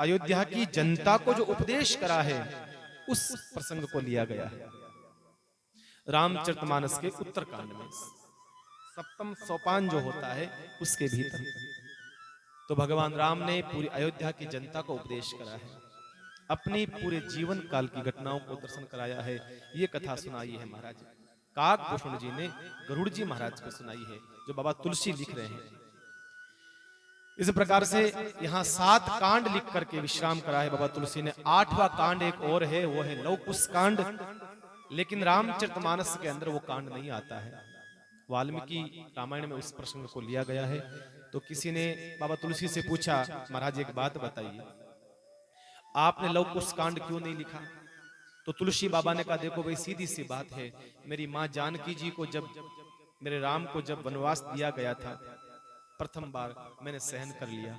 अयोध्या की जनता को जो उपदेश करा है उस प्रसंग को लिया गया है। रामचरितमानस के उत्तरकांड में सप्तम सोपान जो होता है उसके भीतर तो भगवान राम ने पूरी अयोध्या की जनता को उपदेश करा है, अपनी पूरे जीवन काल की घटनाओं को दर्शन कराया है। ये कथा सुनाई है महाराज काकभूषण जी ने गरुड़ जी महाराज को सुनाई है, जो बाबा तुलसी लिख रहे हैं। इस प्रकार से यहाँ 7 कांड लिख करके विश्राम करा है बाबा तुलसी ने। 8वां कांड एक और है, वो है लव कुश कांड, लेकिन रामचरितमानस के अंदर वो कांड नहीं आता है। वाल्मीकि रामायण में उस प्रसंग को लिया गया है। तो किसी ने बाबा तुलसी से पूछा महाराज एक बात बताइए, आपने लव कुश कांड क्यों नहीं लिखा? तो तुलसी बाबा ने कहा देखो भाई सीधी सी बात है, मेरी माँ जानकी जी को जब मेरे राम को जब वनवास दिया गया था प्रथम बार मैंने सहन कर लिया,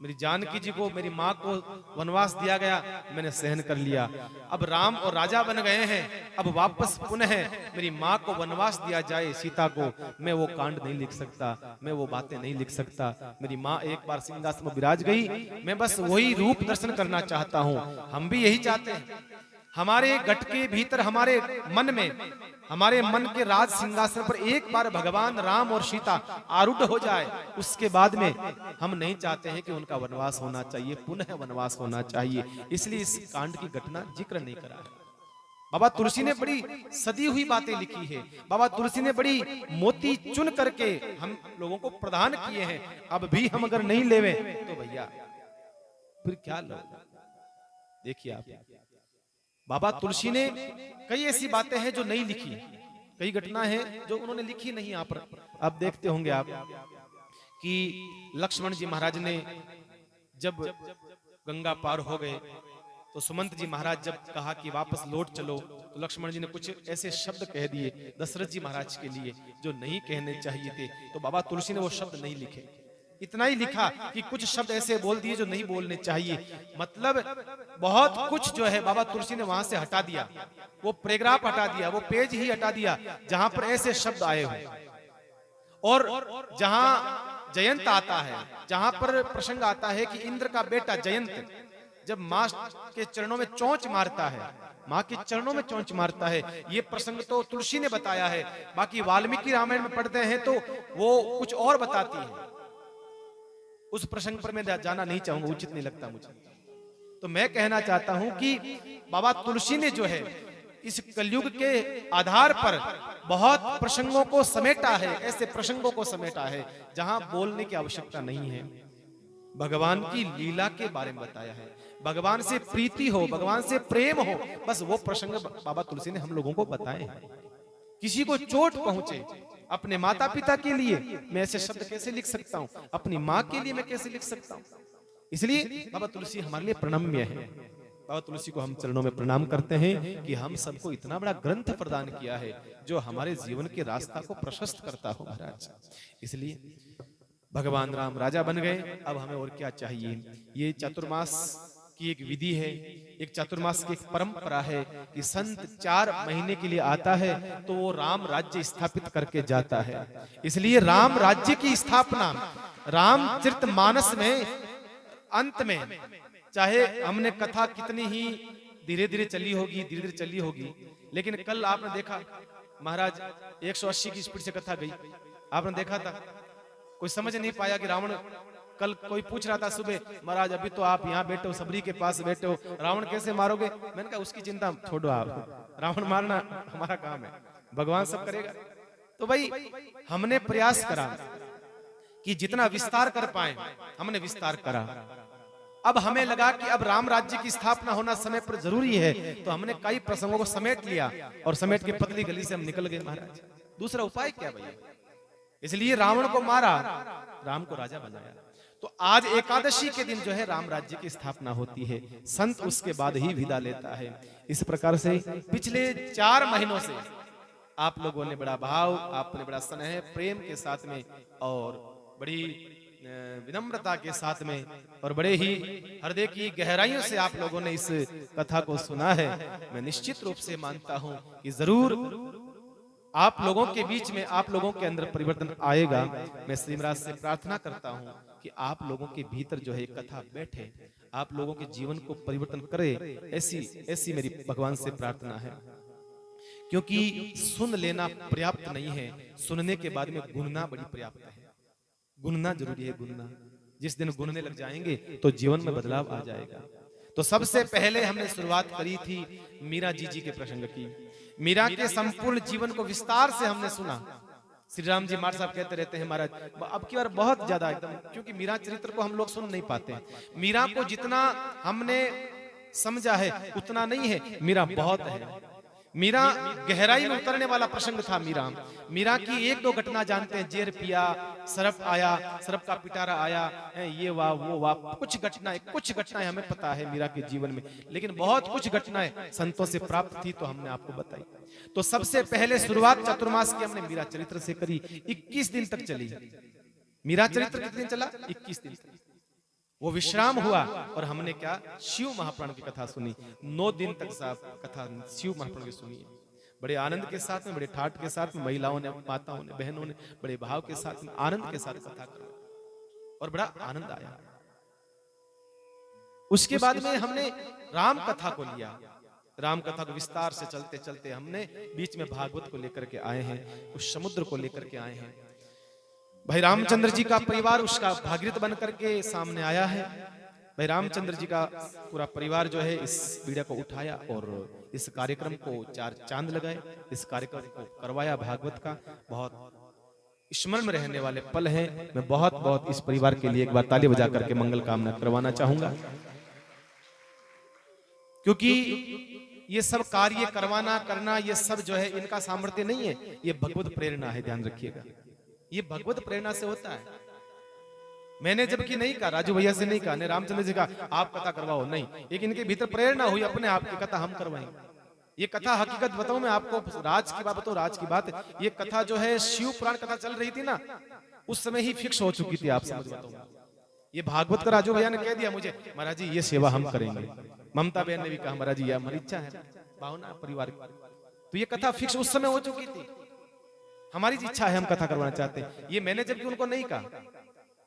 मेरी जानकी जी को मेरी माँ को वनवास दिया गया मैंने सहन कर लिया। अब राम और राजा बन गए हैं, अब वापस पुनः मेरी माँ को वनवास दिया जाए सीता को, मैं वो कांड नहीं लिख सकता, मैं वो बातें नहीं लिख सकता। मेरी माँ एक बार सिंहासन में विराज गई, मैं बस वही रूप दर्शन करना चाहता हूँ। हम भी यही चाहते हैं, हमारे गट के भीतर हमारे मन में, हमारे मन के राज सिंहासन पर एक बार भगवान राम और सीता आरूढ़ हो जाए, उसके बाद में हम नहीं चाहते हैं कि उनका वनवास होना चाहिए, पुनः वनवास होना चाहिए। इसलिए इस कांड की घटना जिक्र नहीं करा है। बाबा तुलसी ने बड़ी सदी हुई बातें लिखी है, बाबा तुलसी ने बड़ी मोती चुन करके हम लोगों को प्रदान किए हैं। अब भी हम अगर नहीं लेवे तो भैया फिर क्या लो? देखिए आप, बाबा तुलसी ने कई ऐसी बातें हैं जो नहीं लिखी, कई घटना है जो उन्होंने लिखी नहीं। यहाँ पर आप देखते होंगे आप कि लक्ष्मण जी महाराज ने जब गंगा पार हो गए तो सुमंत जी महाराज जब कहा कि वापस लौट चलो, तो लक्ष्मण जी ने कुछ ऐसे शब्द कह दिए दशरथ जी महाराज के लिए जो नहीं कहने चाहिए थे। तो बाबा तुलसी ने वो शब्द नहीं लिखे, इतना ही लिखा कि कुछ शब्द ऐसे बोल दिए जो नहीं बोलने चाहिए। मतलब बहुत कुछ जो है बाबा तुलसी ने वहां से हटा दिया, वो पैराग्राफ हटा दिया, वो पेज ही हटा दिया जहां पर ऐसे शब्द आए हो। और जहां जयंत आता है, जहां पर प्रसंग आता है कि इंद्र का बेटा जयंत जब मां के चरणों में चोंच मारता है, मां के चरणों में चोंच मारता है, ये प्रसंग तो तुलसी ने बताया है। बाकी वाल्मीकि रामायण में पढ़ते हैं तो वो कुछ और बताती है। उस प्रसंग पर मैं जाना नहीं चाहूंगा, उचित नहीं लगता मुझे। तो मैं कहना चाहता हूं कि बाबा तुलसी ने जो है इस कलयुग के आधार पर बहुत प्रसंगों को समेटा है, ऐसे प्रसंगों को समेटा है जहां बोलने की आवश्यकता नहीं है। भगवान की लीला के बारे में बताया है, भगवान से प्रीति हो, भगवान से प्रेम हो, बस वो प्रसंग बाबा तुलसी ने हम लोगों को बताए हैं। किसी को चोट पहुंचे, अपने माता पिता के लिए मैं ऐसे शब्द कैसे लिख सकता हूं, अपनी मां के लिए मैं कैसे लिख सकता हूं। इसलिए बाबा तुलसी हमारे लिए प्रणम्य है। बाबा तुलसी को हम चरणों में प्रणाम करते हैं कि हम सबको इतना बड़ा ग्रंथ प्रदान किया है जो हमारे जीवन के रास्ता को प्रशस्त करता हो महाराज। इसलिए भगवान राम राजा बन गए, अब हमें और क्या चाहिए। ये चातुर्मास की एक विधि है, एक चातुर्मास की एक परंपरा है कि संत 4 महीने के लिए आता है तो वो राम राज्य स्थापित करके जाता है। इसलिए राम राज्य की स्थापना रामचरितमानस में अंत में, चाहे हमने कथा कितनी ही धीरे धीरे चली होगी, लेकिन कल आपने देखा महाराज 180 की स्पीड से कथा गई, आपने देखा था। कोई समझ नहीं पाया कि रावण, कल कोई पूछ रहा था सुबह, महाराज अभी तो आप यहाँ बैठे हो, सबरी के पास बैठे हो, रावण कैसे मारोगे। मैंने कहा उसकी चिंता छोड़ो, आप रावण मारना हमारा काम है, भगवान सब करेगा। तो भाई हमने प्रयास करा कि जितना विस्तार कर पाए हमने विस्तार करा। अब हमें लगा कि अब राम राज्य की स्थापना होना समय पर जरूरी है, तो हमने कई प्रसंगों को समेट लिया और समेट के पतली गली से हम निकल गए महाराज। दूसरा उपाय क्या भैया। इसलिए रावण को मारा, राम को राजा बनाया। तो आज एकादशी के दिन जो है राम राज्य की स्थापना होती है, संत उसके बाद ही विदा लेता है। इस प्रकार से पिछले 4 महीनों से आप लोगों ने बड़ा भाव, आपने बड़ा स्नेह प्रेम के साथ में और बड़ी विनम्रता के साथ में और बड़े ही हृदय की गहराइयों से आप लोगों ने इस कथा को सुना है। मैं निश्चित रूप से मानता हूं कि जरूर आप लोगों के बीच में, आप लोगों के अंदर परिवर्तन आएगा। मैं श्री महाराज से प्रार्थना करता हूं कि आप लोगों के भीतर जो है कथा बैठे, आप लोगों के जीवन को परिवर्तन करे, ऐसी मेरी भगवान से प्रार्थना है। क्योंकि सुन लेना पर्याप्त नहीं है, सुनने के बाद में गुनना बड़ी पर्याप्त है। गुनना जरूरी है, गुनना। जिस दिन गुनने लग जाएंगे तो जीवन में बदलाव आ जाएगा। तो सबसे पहले हमने शुरुआत करी थी मीरा जी के प्रसंग की। मीरा के संपूर्ण जीवन को विस्तार से हमने सुना। श्री राम जी मार साहब कहते रहते हैं महाराज, अब की बार बहुत ज्यादा एकदम, क्योंकि मीरा चरित्र को हम लोग सुन नहीं पाते हैं। मीरा को जितना हमने समझा है उतना नहीं है, मीरा बहुत है। मीरा गहराई में उतरने वाला प्रसंग था। मीरा की 1-2 घटना जानते हैं, जेर पिया, सरफ आया, सरफ का पिटारा आया, ये वाह वो वाह, कुछ घटनाएं हमें पता है मीरा के जीवन में, लेकिन बहुत कुछ घटनाएं संतों से प्राप्त थी तो हमने आपको बताई। तो सबसे पहले शुरुआत चातुर्मास की हमने मीरा चरित्र से करी। 21 दिन तक चली मीरा चरित्र। कितने दिन चला? 21 दिन। वो विश्राम हुआ और हमने क्या, शिव महापुराण की कथा सुनी। 9 दिन तक साहब कथा शिव महापुराण की सुनी। बड़े आनंद के साथ में, बड़े ठाठ के साथ में महिलाओं ने, माताओं ने, बहनों ने बड़े भाव के साथ में, आनंद के साथ कथा कर और बड़ा आनंद आया। उसके बाद में हमने राम कथा को लिया। राम कथा को विस्तार से चलते चलते हमने बीच में भागवत को लेकर के आए हैं, उस समुद्र को लेकर के आए हैं। भाई रामचंद्र जी का परिवार उसका भागीरथ बन करके सामने आया है। भाई रामचंद्र जी का पूरा परिवार जो है इस वीडियो को उठाया और इस कार्यक्रम को 4 चांद लगाए, इस कार्यक्रम को करवाया भागवत का। बहुत स्मरण में रहने वाले पल हैं। मैं बहुत बहुत इस परिवार के लिए एक बार ताली बजा करके मंगल कामना करवाना चाहूंगा, क्योंकि ये सब कार्य करवाना करना ये सब जो है इनका सामर्थ्य नहीं है, ये भगवत प्रेरणा है। ध्यान रखिएगा, ये भगवत प्रेरणा से होता है। मैंने जबकि नहीं कहा, राजू भैया से नहीं कहा, ने रामचंद्र जी कहा आप कथा करवाओ, नहीं, लेकिन इनके भीतर प्रेरणा हुई अपने आप की कथा हम करवाएंगे। ये कथा हकीकत बताऊं मैं आपको, राज की बात बताऊं, राज की बात, ये कथा जो है शिव पुराण कथा चल रही थी ना, उस समय ही फिक्स हो चुकी थी। आप समझ बताऊं, ये भागवत का राजू भैया ने कह दिया मुझे, महाराज जी ये सेवा हम करेंगे। ममता बहन ने भी कहा महाराज जी ये हमारी इच्छा है, भावना परिवार की, तो ये कथा फिक्स उस समय हो चुकी थी। हमारी इच्छा है, हम कथा करवाना चाहते हैं। ये मैंने जबकि उनको नहीं कहा,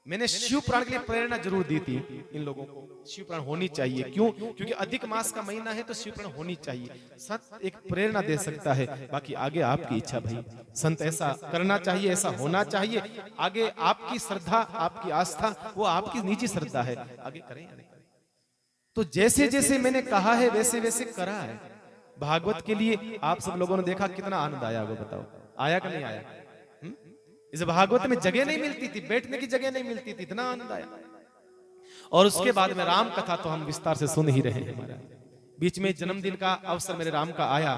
मैंने शिव पुराण के लिए प्रेरणा जरूर दी थी इन लोगों को, शिव पुराण होनी चाहिए। क्यों? क्योंकि अधिक मास का महीना है तो शिव पुराण होनी चाहिए। संत एक प्रेरणा दे सकता है, बाकी आगे आपकी इच्छा भाई। संत ऐसा करना चाहिए, ऐसा होना चाहिए। आगे आपकी श्रद्धा, आपकी आस्था, वो आपकी निजी श्रद्धा है, आगे करें या नहीं करें। तो जैसे जैसे मैंने कहा है वैसे वैसे करा है। भागवत के लिए आप सब लोगों ने देखा कितना आनंद आया होगा, बताओ आया कि नहीं आया? इस भागवत में जगह नहीं मिलती थी, बैठने की जगह नहीं मिलती थी, इतना आनंद आया। और उसके बाद में राम कथा तो हम विस्तार से सुन ही रहे हैं। हमारा बीच में जन्मदिन का अवसर मेरे राम का आया,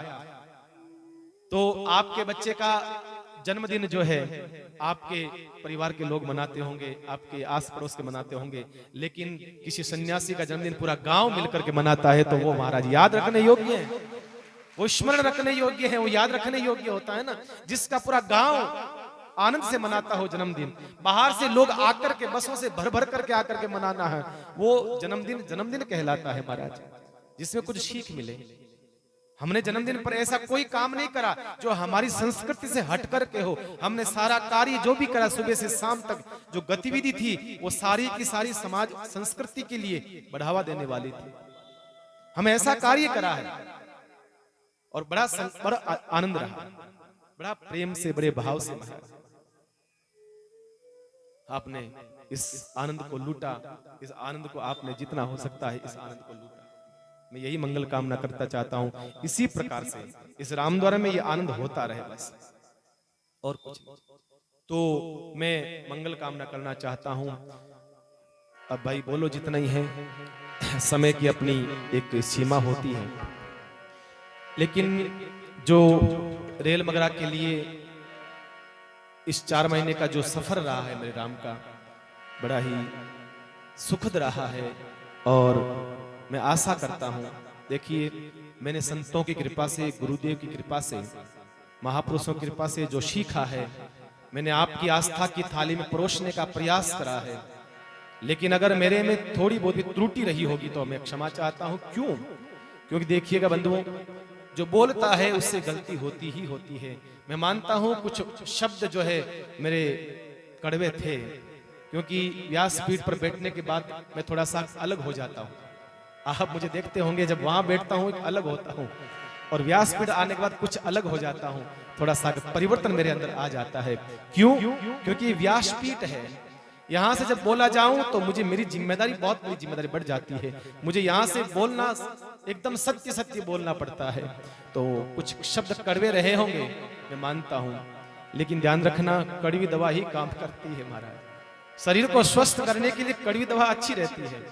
तो आपके बच्चे का जन्मदिन जो है आपके परिवार के लोग मनाते होंगे, आपके आस पड़ोस के मनाते होंगे, लेकिन किसी सन्यासी का जन्मदिन पूरा गांव मिलकर के मनाता है, तो वो महाराज याद रखने योग्य है, वो स्मरण रखने योग्य है, वो याद रखने योग्य होता है ना। जिसका पूरा गांव आनंद से मनाता हो जन्मदिन, बाहर से लोग आकर के बसों से भर भर करके आकर के मनाना है, वो जन्मदिन जन्मदिन कहलाता है महाराज, जिसमें कुछ सीख मिले। हमने जन्मदिन पर ऐसा कोई काम नहीं करा जो हमारी संस्कृति से हट करके हो। हमने सारा कार्य जो भी करा सुबह से शाम तक जो गतिविधि थी, वो सारी की सारी समाज संस्कृति के लिए बढ़ावा देने वाली थी। हमें ऐसा कार्य करा है और बड़ा आनंद रहा, बड़ा प्रेम से, बड़े भाव से आपने इस आनंद को लूटा। इस आनंद को आपने जितना हो सकता है इस आनंद को लूटा। मैं यही मंगल कामना करता चाहता हूं, इसी प्रकार से इस रामद्वारा में ये आनंद होता रहे बस, और कुछ नहीं। तो मैं मंगल कामना करना चाहता हूं। अब भाई बोलो जितना ही है, समय की अपनी एक सीमा होती है, लेकिन जो रेल मगरा के लिए इस 4 महीने का जो सफर रहा है मेरे राम का, बड़ा ही सुखद रहा है। और मैं आशा करता हूं, देखिए मैंने संतों की कृपा से, गुरुदेव की कृपा से, महापुरुषों की कृपा से जो सीखा है, मैंने आपकी आस्था की थाली में परोसने का प्रयास करा है। लेकिन अगर मेरे में थोड़ी बहुत भी त्रुटि रही होगी तो मैं क्षमा चाहता हूं। क्यों? क्योंकि देखिएगा बंधुओं, जो बोलता है उससे गलती होती ही होती है। मैं मानता हूं कुछ शब्द जो है मेरे कड़वे थे, क्योंकि व्यासपीठ पर बैठने के बाद मैं थोड़ा सा अलग हो जाता हूं। आप मुझे देखते होंगे जब वहां बैठता हूं एक अलग होता हूं, और व्यासपीठ आने के बाद कुछ अलग हो जाता हूं, थोड़ा सा परिवर्तन मेरे अंदर आ जाता है। क्यों? क्योंकि व्यासपीठ है, यहां से जब बोला जाऊं तो मुझे मेरी जिम्मेदारी, बहुत बड़ी जिम्मेदारी बढ़ जाती है। मुझे यहां से बोलना एकदम सत्य सत्य बोलना पड़ता है, तो कुछ शब्द कड़वे रहे होंगे मैं मानता हूं, लेकिन ध्यान रखना कड़वी दवा ही काम करती है महाराज। शरीर को स्वस्थ करने के लिए कड़वी दवा अच्छी रहती है,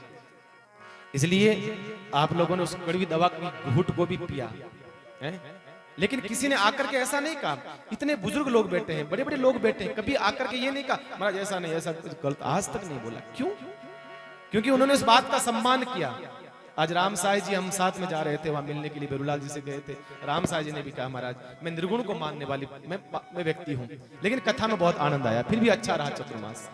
इसलिए आप लोगों ने उस कड़वी दवा की घूंट को भी पिया है। लेकिन किसी ने आकर के ऐसा नहीं कहा, इतने बुजुर्ग लोग बैठे हैं, बड़े बड़े लोग बैठे हैं, कभी आकर के ये नहीं कहा महाराज ऐसा नहीं, ऐसा कुछ गलत आज तक नहीं बोला। क्यों? क्योंकि उन्होंने इस बात का सम्मान किया। आज राम साई जी हम साथ में जा रहे थे, वहां मिलने के लिए बेरुलाल जी से गए थे। राम साई जी ने भी कहा महाराज मैं निर्गुण को मानने वाली मैं व्यक्ति हूँ, लेकिन कथा में बहुत आनंद आया, फिर भी अच्छा रहा चतुर्मास।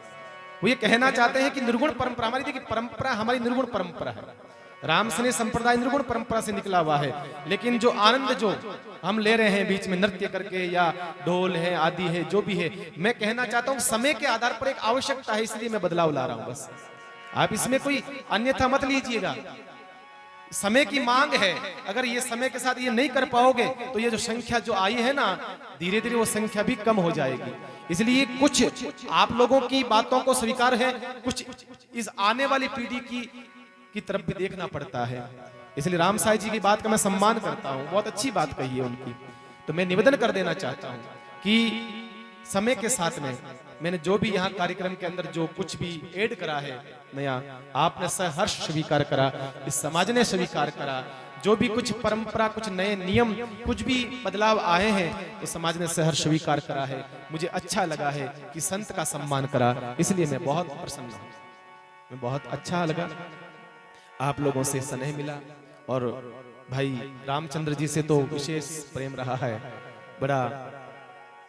वो ये कहना चाहते हैं कि निर्गुण परंपरा हमारी, देखिए परंपरा हमारी निर्गुण परंपरा है, राम से संप्रदाय निर्गुण परंपरा से निकला हुआ है। लेकिन जो आनंद जो हम ले रहे हैं बीच में नृत्य करके या ढोल है आदि है जो भी है, मैं कहना चाहता हूं समय के आधार पर एक आवश्यकता है, इसलिए मैं बदलाव ला रहा हूं बस। आप इसमें कोई अन्यथा मत लीजिएगा, समय की मांग है। अगर ये समय के साथ ये नहीं कर पाओगे तो ये जो संख्या जो आई है ना, धीरे धीरे वो संख्या भी कम हो जाएगी। इसलिए कुछ आप लोगों की बातों को स्वीकार है, कुछ इस आने वाली पीढ़ी की तरफ भी देखना पड़ता है। इसलिए राम साई जी की बात का मैं सम्मान करता हूं, बहुत अच्छी बात कही है उनकी। तो मैं निवेदन कर देना चाहता हूं कि समय के साथ में मैंने जो भी यहाँ कार्यक्रम के अंदर जो कुछ भी ऐड करा है नया, आपने सहर्ष स्वीकार करा, इस समाज ने स्वीकार करा। जो भी कुछ परंपरा, कुछ नए नियम, कुछ भी बदलाव आए हैं तो समाज ने सहर्ष स्वीकार करा है। मुझे अच्छा लगा है कि संत का सम्मान करा, इसलिए मैं बहुत प्रसन्न हूँ। में बहुत अच्छा लगा, आप लोगों से स्नेह मिला। और भाई रामचंद्र जी से तो विशेष प्रेम रहा है बड़ा।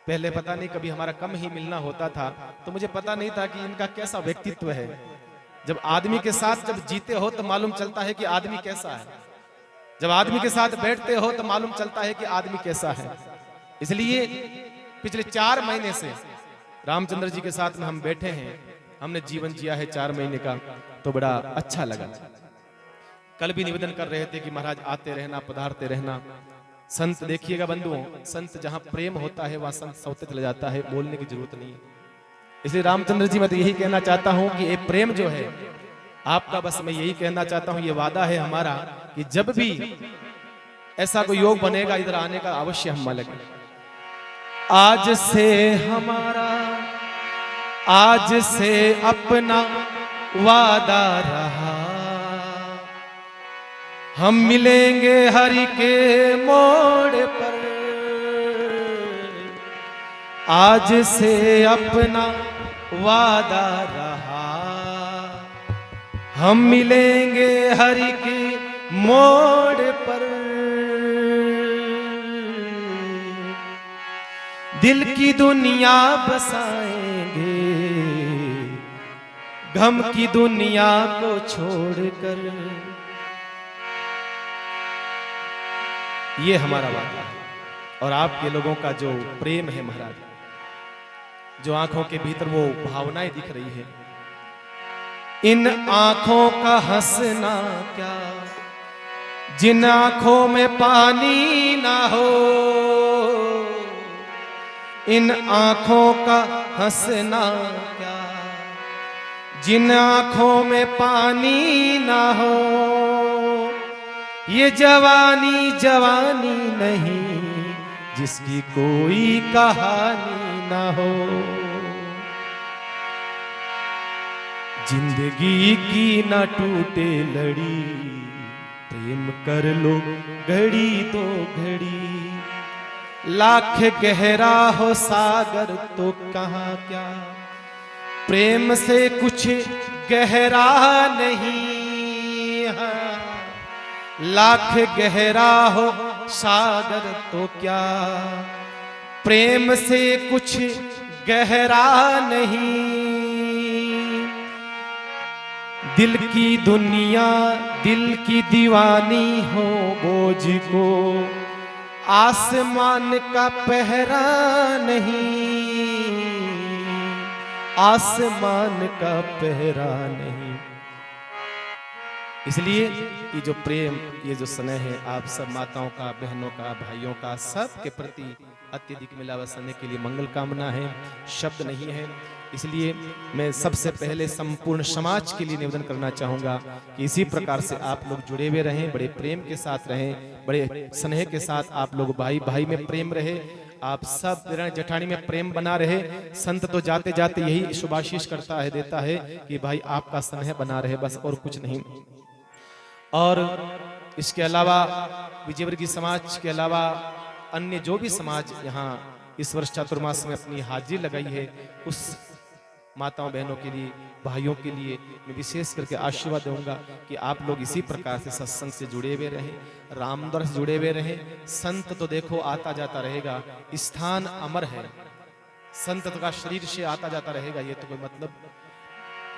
पहले पता नहीं, कभी हमारा कम ही मिलना होता था, तो मुझे पता नहीं था कि इनका कैसा व्यक्तित्व है। जब आदमी के साथ जब जीते हो तो मालूम चलता है कि आदमी कैसा है, जब आदमी के साथ बैठते हो तो मालूम चलता है कि आदमी कैसा है। इसलिए पिछले 4 महीने से रामचंद्र जी के साथ में हम बैठे हैं, हमने जीवन जिया है 4 महीने का, तो बड़ा अच्छा लगा। कल भी निवेदन कर रहे थे कि महाराज आते रहना, पधारते रहना। संत देखिएगा बंधुओं, संत जहां प्रेम होता है वहां संत सौते चले जाता है, बोलने की जरूरत नहीं है। इसलिए रामचंद्र जी मैं तो यही कहना चाहता हूं कि ये प्रेम जो है आपका, बस मैं यही कहना चाहता हूं, ये वादा है हमारा कि जब भी ऐसा कोई योग बनेगा इधर आने का अवश्य हम लगे। आज से हमारा, आज से अपना वादा रहा, हम मिलेंगे हरि के मोड़ पर। आज से अपना वादा रहा, हम मिलेंगे हरि के मोड़ पर। दिल की दुनिया बसाएंगे, गम की दुनिया को छोड़कर। ये हमारा वादा है। और आपके लोगों का जो प्रेम है महाराज, जो आंखों के भीतर वो भावनाएं दिख रही है, इन आंखों का हंसना क्या, जिन आंखों में पानी ना हो। इन आंखों का हंसना क्या, जिन आंखों में पानी ना हो। ये जवानी जवानी नहीं जिसकी कोई कहानी ना हो। जिंदगी की ना टूटे लड़ी, प्रेम कर लो घड़ी तो घड़ी। लाख गहरा हो सागर तो कहाँ क्या, प्रेम से कुछ गहरा नहीं है। लाख गहरा हो सागर तो क्या, प्रेम से कुछ गहरा नहीं। दिल की दुनिया दिल की दीवानी हो बोझ को, आसमान का पहरा नहीं। आसमान का पहरा नहीं। इसलिए ये जो प्रेम, ये जो स्नेह है आप सब माताओं का, बहनों का, भाइयों का, सब के प्रति अत्यधिक मिलावा समय के लिए मंगल कामना है, शब्द नहीं है। इसलिए मैं सबसे पहले संपूर्ण समाज के लिए निवेदन करना चाहूँगा कि इसी प्रकार से आप लोग जुड़े हुए रहें, बड़े प्रेम के साथ रहें, बड़े स्नेह के साथ आप लोग भाई भाई में प्रेम रहे, आप सब जेठानी में प्रेम बना रहे। संत तो जाते जाते यही शुभाशीष करता है, देता है कि भाई आपका स्नेह बना रहे, बस और कुछ नहीं। और इसके अलावा विजयवर्गीय समाज के अलावा अन्य जो भी समाज यहाँ इस वर्ष चातुर्मास में अपनी हाजिरी लगाई है, उस माताओं बहनों के लिए, भाइयों के लिए मैं विशेष करके आशीर्वाद दूंगा कि आप लोग इसी प्रकार से सत्संग से जुड़े हुए रहें, रामद्वार से जुड़े हुए रहें। संत तो देखो आता जाता रहेगा, स्थान अमर है, संत का शरीर से आता जाता रहेगा, ये तो कोई मतलब,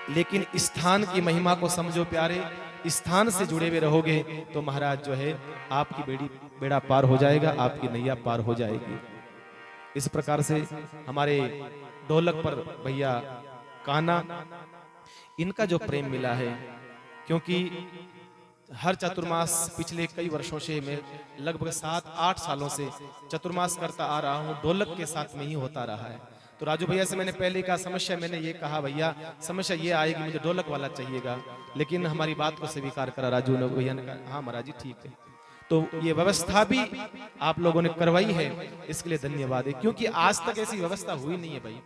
लेकिन स्थान की महिमा को समझो प्यारे। स्थान से जुड़े हुए रहोगे तो महाराज जो है आपकी बेड़ा पार हो जाएगा, आपकी नैया पार हो जाएगी। इस प्रकार से हमारे ढोलक पर भैया कान्हा, इनका जो प्रेम मिला है, क्योंकि हर चतुर्मास पिछले कई वर्षों से मैं लगभग 7-8 सालों से चतुर्मास करता आ रहा हूँ, ढोलक के साथ में ही होता रहा है। तो राजू भैया से मैंने पहले कहा समस्या, मैंने ये कहा भैया समस्या ये आएगी, मुझे ढोलक वाला चाहिएगा, लेकिन हमारी बात को स्वीकार करा राजू ने, भैया ने कहा हाँ महाराज जी ठीक है। तो ये व्यवस्था भी आप लोगों ने करवाई है, इसके लिए धन्यवाद है, क्योंकि आज तक ऐसी व्यवस्था हुई नहीं है भाई,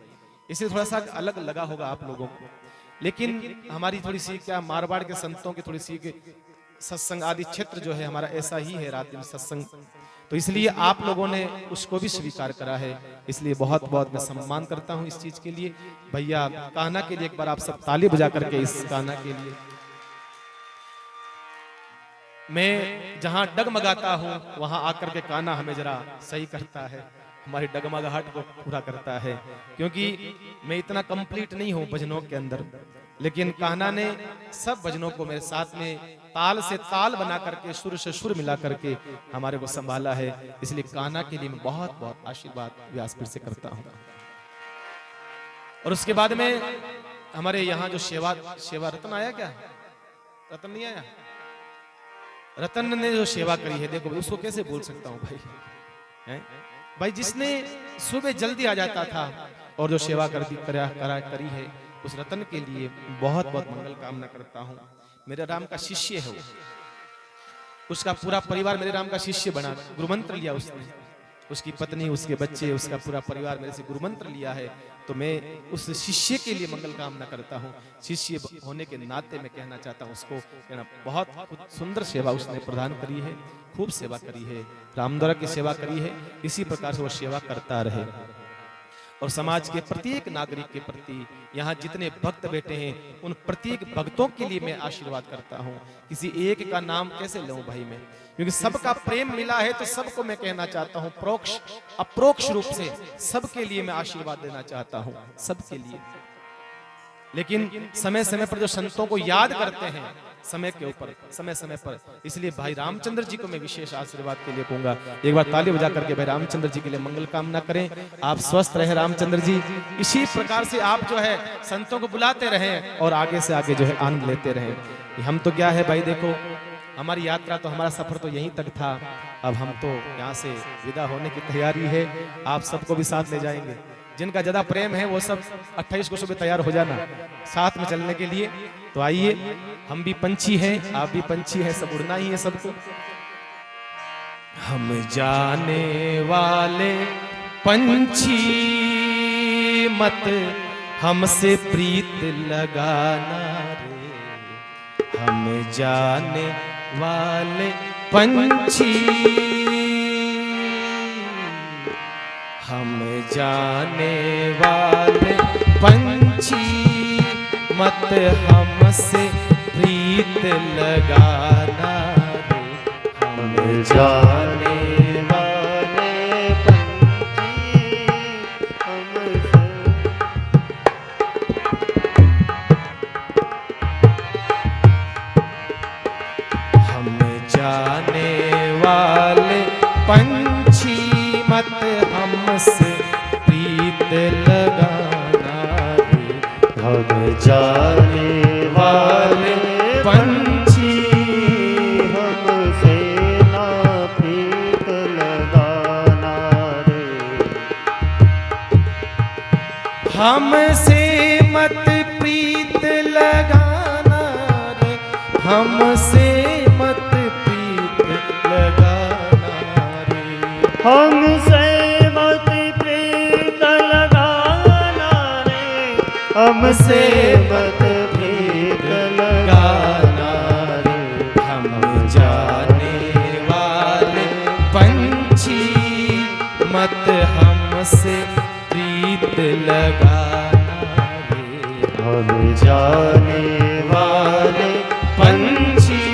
इसलिए थोड़ा सा अलग लगा होगा आप लोगों को। लेकिन हमारी थोड़ी सी क्या मारवाड़ के संतों की थोड़ी सी सत्संग आदि क्षेत्र जो है हमारा ऐसा ही है, रात दिन सत्संग। तो इसलिए आप लोगों ने उसको भी स्वीकार करा है, इसलिए बहुत बहुत मैं सम्मान करता हूं इस चीज के लिए। भैया कान्हा के लिए एक बार आप सब ताली बजा करके इस कान्हा के लिए। मैं जहां डगमगाता हूं वहां आकर के कान्हा हमें जरा सही करता है, हमारी डगमगाहट को पूरा करता है, क्योंकि मैं इतना कंप्लीट नहीं हूं भजनों के अंदर, लेकिन कान्हा ने सब भजनों को मेरे साथ में ताल से ताल बना करके, सुर से सुर मिला करके हमारे को संभाला है। इसलिए कान्हा के लिए मैं बहुत बहुत आशीर्वाद व्यासपीठ से करता हूं। और उसके बाद में हमारे यहाँ जो सेवा रतन आया, क्या रतन नहीं आया? रतन ने जो सेवा करी है, देखो उसको कैसे बोल सकता हूँ भाई, है? भाई जिसने सुबह जल्दी आ जाता था और जो सेवा करी है, उस रतन के लिए बहुत बहुत मंगल कामना करता हूँ। मेरे राम का शिष्य है वो, उसका पूरा परिवार मेरे राम का शिष्य बना, गुरुमंत्र लिया उसने, उसकी पत्नी, उसके बच्चे, उसका पूरा परिवार मेरे से गुरुमंत्र लिया है। तो मैं उस शिष्य के लिए मंगल कामना करता हूँ। शिष्य होने के नाते मैं कहना चाहता हूँ उसको, बहुत सुंदर सेवा उसने प्रदान करी है, खूब सेवा करी है, रामद्वारा की सेवा करी है। इसी प्रकार से वो सेवा करता रहे। और समाज के प्रत्येक नागरिक के प्रति, यहाँ जितने भक्त बैठे हैं, उन प्रत्येक भक्तों के लिए मैं आशीर्वाद करता हूँ। किसी एक का नाम कैसे लूं भाई मैं, क्योंकि सबका प्रेम मिला है, तो सबको मैं कहना चाहता हूँ, प्रोक्ष अप्रोक्ष रूप से सबके लिए मैं आशीर्वाद देना चाहता हूँ, सबके लिए। लेकिन समय समय पर जो संतों को याद करते हैं, समय के ऊपर, समय समय पर, इसलिए भाई रामचंद्र जी को मैं विशेष आशीर्वाद के लिए कहूंगा। एक बार ताली बजा करके भाई रामचंद्र जी के लिए मंगल कामना करें। आप स्वस्थ रहे रामचंद्र जी, इसी प्रकार से आप जो है संतों को बुलाते रहें और आगे से आगे जो है आनंद लेते रहें। हम तो क्या है भाई, देखो हमारी यात्रा तो, हमारा सफर तो यहीं तक था, अब हम तो यहाँ से विदा होने की तैयारी है। आप सबको भी साथ ले जाएंगे, जिनका ज्यादा प्रेम है वो सब 28 को सुबह तैयार हो जाना साथ में चलने के लिए। तो आइए, हम भी पंछी हैं, आप भी पंछी हैं, सब उड़ना ही है सबको। हम जाने वाले पंछी मत हमसे प्रीत लगाना रे, हम जाने वाले पंछी, हम जाने वाले पंछी मत हमसे प्रीत लगाना रे, हम जाने वाले पंछी हम जाने वाले पंछी मत हमसे प्रीत लगाना रे, हम जाने वाले पंछी हमसे ना प्रीत लगाना रे, हमसे मत प्रीत लगाना रे, हमसे मत प्रीत लगाना रे, हमसे मत प्रीत लगाना रे, हमसे मत प्रीत लगाना रे, हम जाने वाले पंछी मत हमसे प्रीत लगाना रे, हम जाने वाले पंछी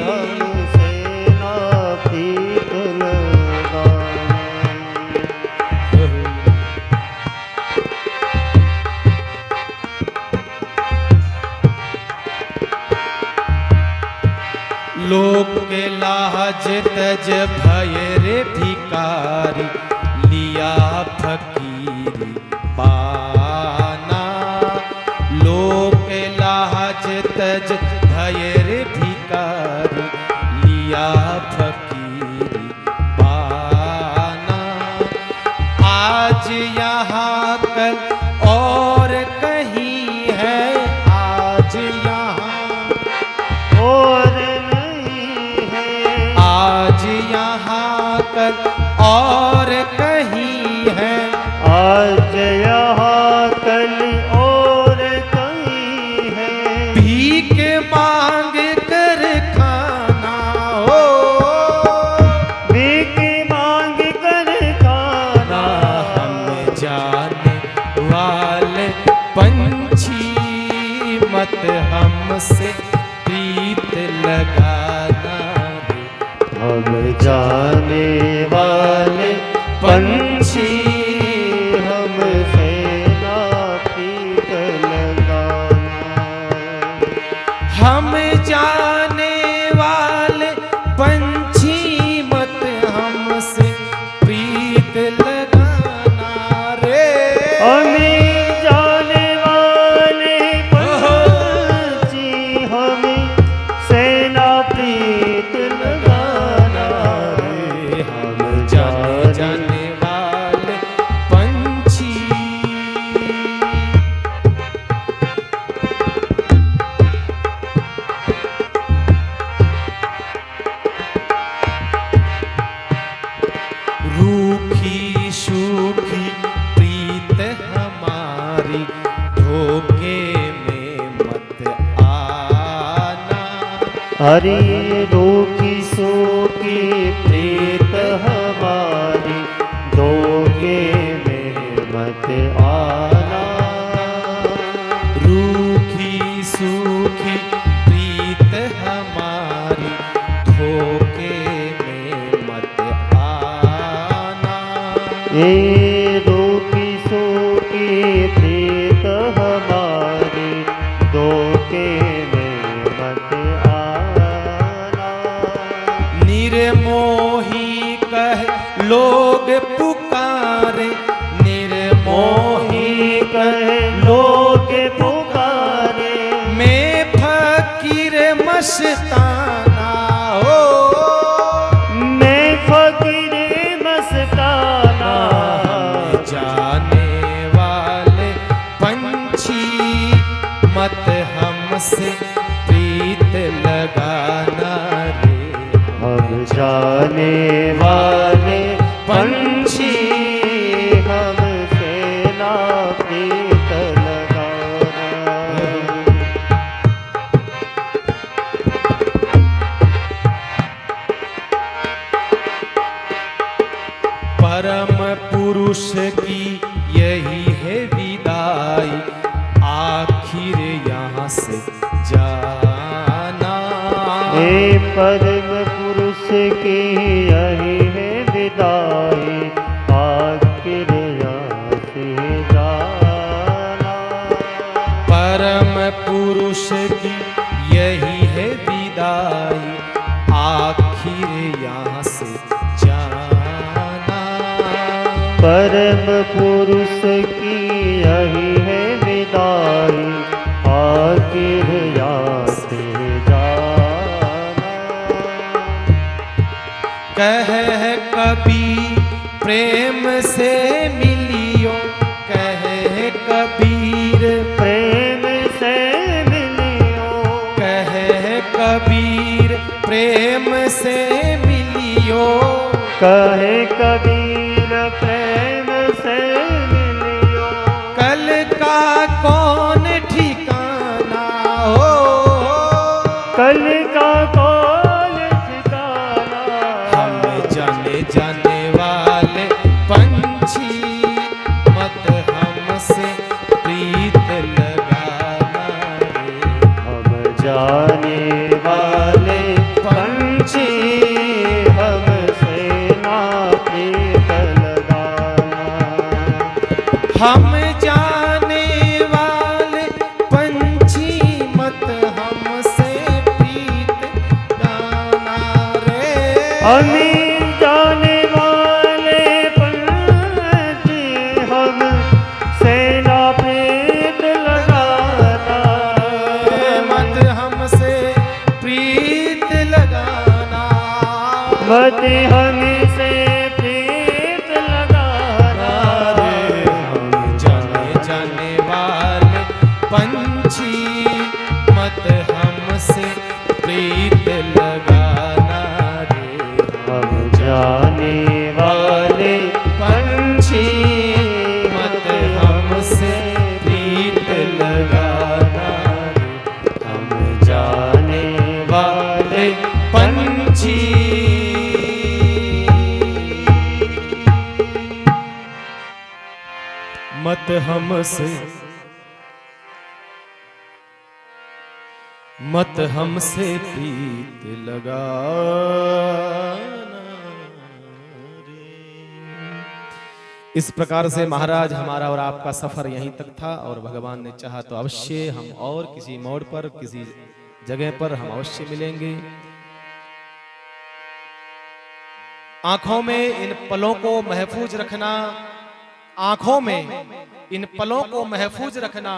हमसे ना प्रीत लगाना। लोक के लाज तज भय रे भिकारी, लिया फकीरी पाना, लोक के लाज तज भय रे भिकारी, लिया फकीरी पाना, आज यहाँ कल और कहीं है, आज यहाँ और नहीं है, आज यहाँ कल और कहीं है, आज यहाँ कल और कहीं है, भीख मांग कर जाने वाले पंछी हमसे ना प्रीत लगाना। हम जाने वाले पंछी मत हमसे प्रीत लगाना रे। हमें जाने वाले पंछी हमें सेना प्रीत लगाना रे। हम जाने वाले पंछी। रूखी सूखी प्रीत हमारी धोखे में मत आना। हरी रूखी सूखी प्रीत हमारी धोखे में मत आना। रूखी सूखी प्रीत हमारी धोखे में मत आना। ये रूखी सूखी प्रीत हमारी धोखे में मत आना। निर्मोही कह लोग पुकारे, निर्मोही कहे लोग पुकारे, मैं फकीर मस्ताना हो। मैं फकीर मस्ताना। जाने वाले पंछी मत हमसे प्रीत लगाना रे। हम जाने वाले पंछी हमसे ना प्रीत लगाना। परम पुरुष की यही है विदाई, आखिर यहाँ से जाना। हे परम पुरुष की यही है विदाई, आखिर यहाँ से जाना। परम पुरुष की यही है विदाई, आखिर यहाँ से जाना। परम पुरुष की यही है विदाई, आखिर यहाँ से जाना। कह कभी प्रेम से मिलियो, कह कबीर प्रेम से मिलियो, कह कबीर प्रेम से मिलियो। कहे कबीर प्रेम से मिलियो। कल का कौन ठिकाना हो, कल का कौन ठिकाना। हम जाने वाले पंछी मत हमसे प्रीत लगाना रे। हम जाने वाले पंछी हमसे ना प्रीत लगाना। हम जाने वाले पंछी मत हमसे प्रीत गाना रे। हमें जाने वाले पंछी हमसे ना प्रीत लगाना। मत हमसे प्रीत लगाना। मत हमसे प्रीत लगाना रे। हम जाने वाले पंछी मत हमसे प्रीत लगाना रे। हम जाने वाले पंछी मत हमसे प्रीत लगाना रे। हम जाने वाले पंछी मत हमसे प्रीत लगाना। इस प्रकार से महाराज हमारा और आपका सफर यहीं तक था, और भगवान ने चाहा तो अवश्य हम और किसी मोड़ पर, किसी जगह पर हम अवश्य मिलेंगे। आंखों में इन पलों को महफूज रखना, आंखों में इन पलों को महफूज रखना,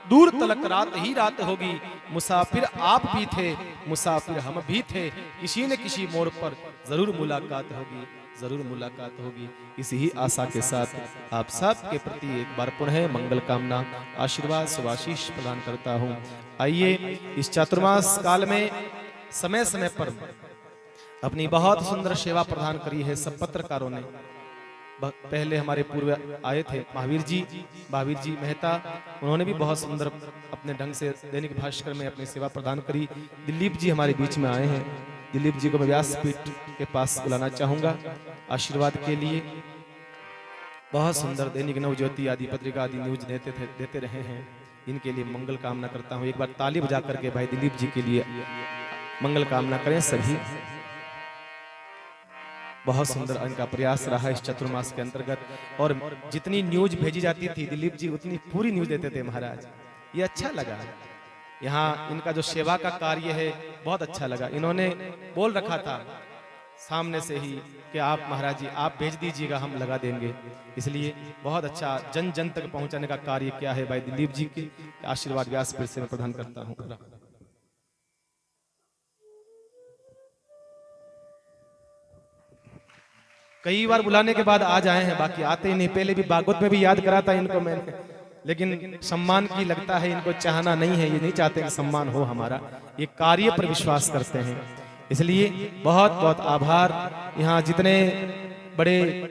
दूर तलक रात ही रात होगी। मुसाफिर आप भी थे, मुसाफिर हम भी थे, किसी न किसी मोड़ पर जरूर मुलाकात होगी, जरूर मुलाकात होगी। इसी ही आशा के साथ आप सब के प्रति एक बार पुनः मंगल कामना, आशीर्वाद सुभाशीष प्रदान करता हूँ। आइए इस चातुर्मास काल में समय समय पर अपनी बहुत सुंदर सेवा प्रदान करी है सब पत्रकारों ने। पहले हमारे पूर्व आए थे महावीर जी मेहता, उन्होंने भी बहुत सुंदर अपने ढंग से दैनिक भास्कर में अपनी सेवा प्रदान करी। दिलीप जी हमारे बीच में आए हैं, दिलीप जी को मैं व्यासपीठ के पास बुलाना चाहूंगा आशीर्वाद के लिए। बहुत सुंदर दैनिक नवज्योति आदि पत्रिका आदि न्यूज देते रहे हैं, इनके लिए मंगल कामना करता हूँ। एक बार ताली बजा करके भाई दिलीप जी के लिए मंगल कामना करें सभी। बहुत सुंदर इनका प्रयास रहा इस चतुर्मास के अंतर्गत, और जितनी न्यूज भेजी जाती थी दिलीप जी उतनी पूरी न्यूज देते थे महाराज। ये अच्छा लगा, यहाँ इनका जो सेवा का कार्य है बहुत अच्छा लगा। इन्होंने बोल रखा था सामने से ही कि आप महाराज जी आप भेज दीजिएगा, हम लगा देंगे। इसलिए बहुत अच्छा जन जन तक पहुंचाने का कार्य किया है भाई दिलीप जी की आशीर्वाद व्यासपीठ से मैं प्रदान करता हूँ। कई बार बुलाने के बाद आज आए हैं, बाकी आते ही नहीं। पहले भी भागवत में भी याद करा था इनको मैंने, लेकिन सम्मान की लगता है इनको चाहना नहीं है, ये नहीं चाहते कि सम्मान हो हमारा, ये कार्य पर विश्वास करते हैं। इसलिए बहुत बहुत आभार। यहाँ जितने बड़े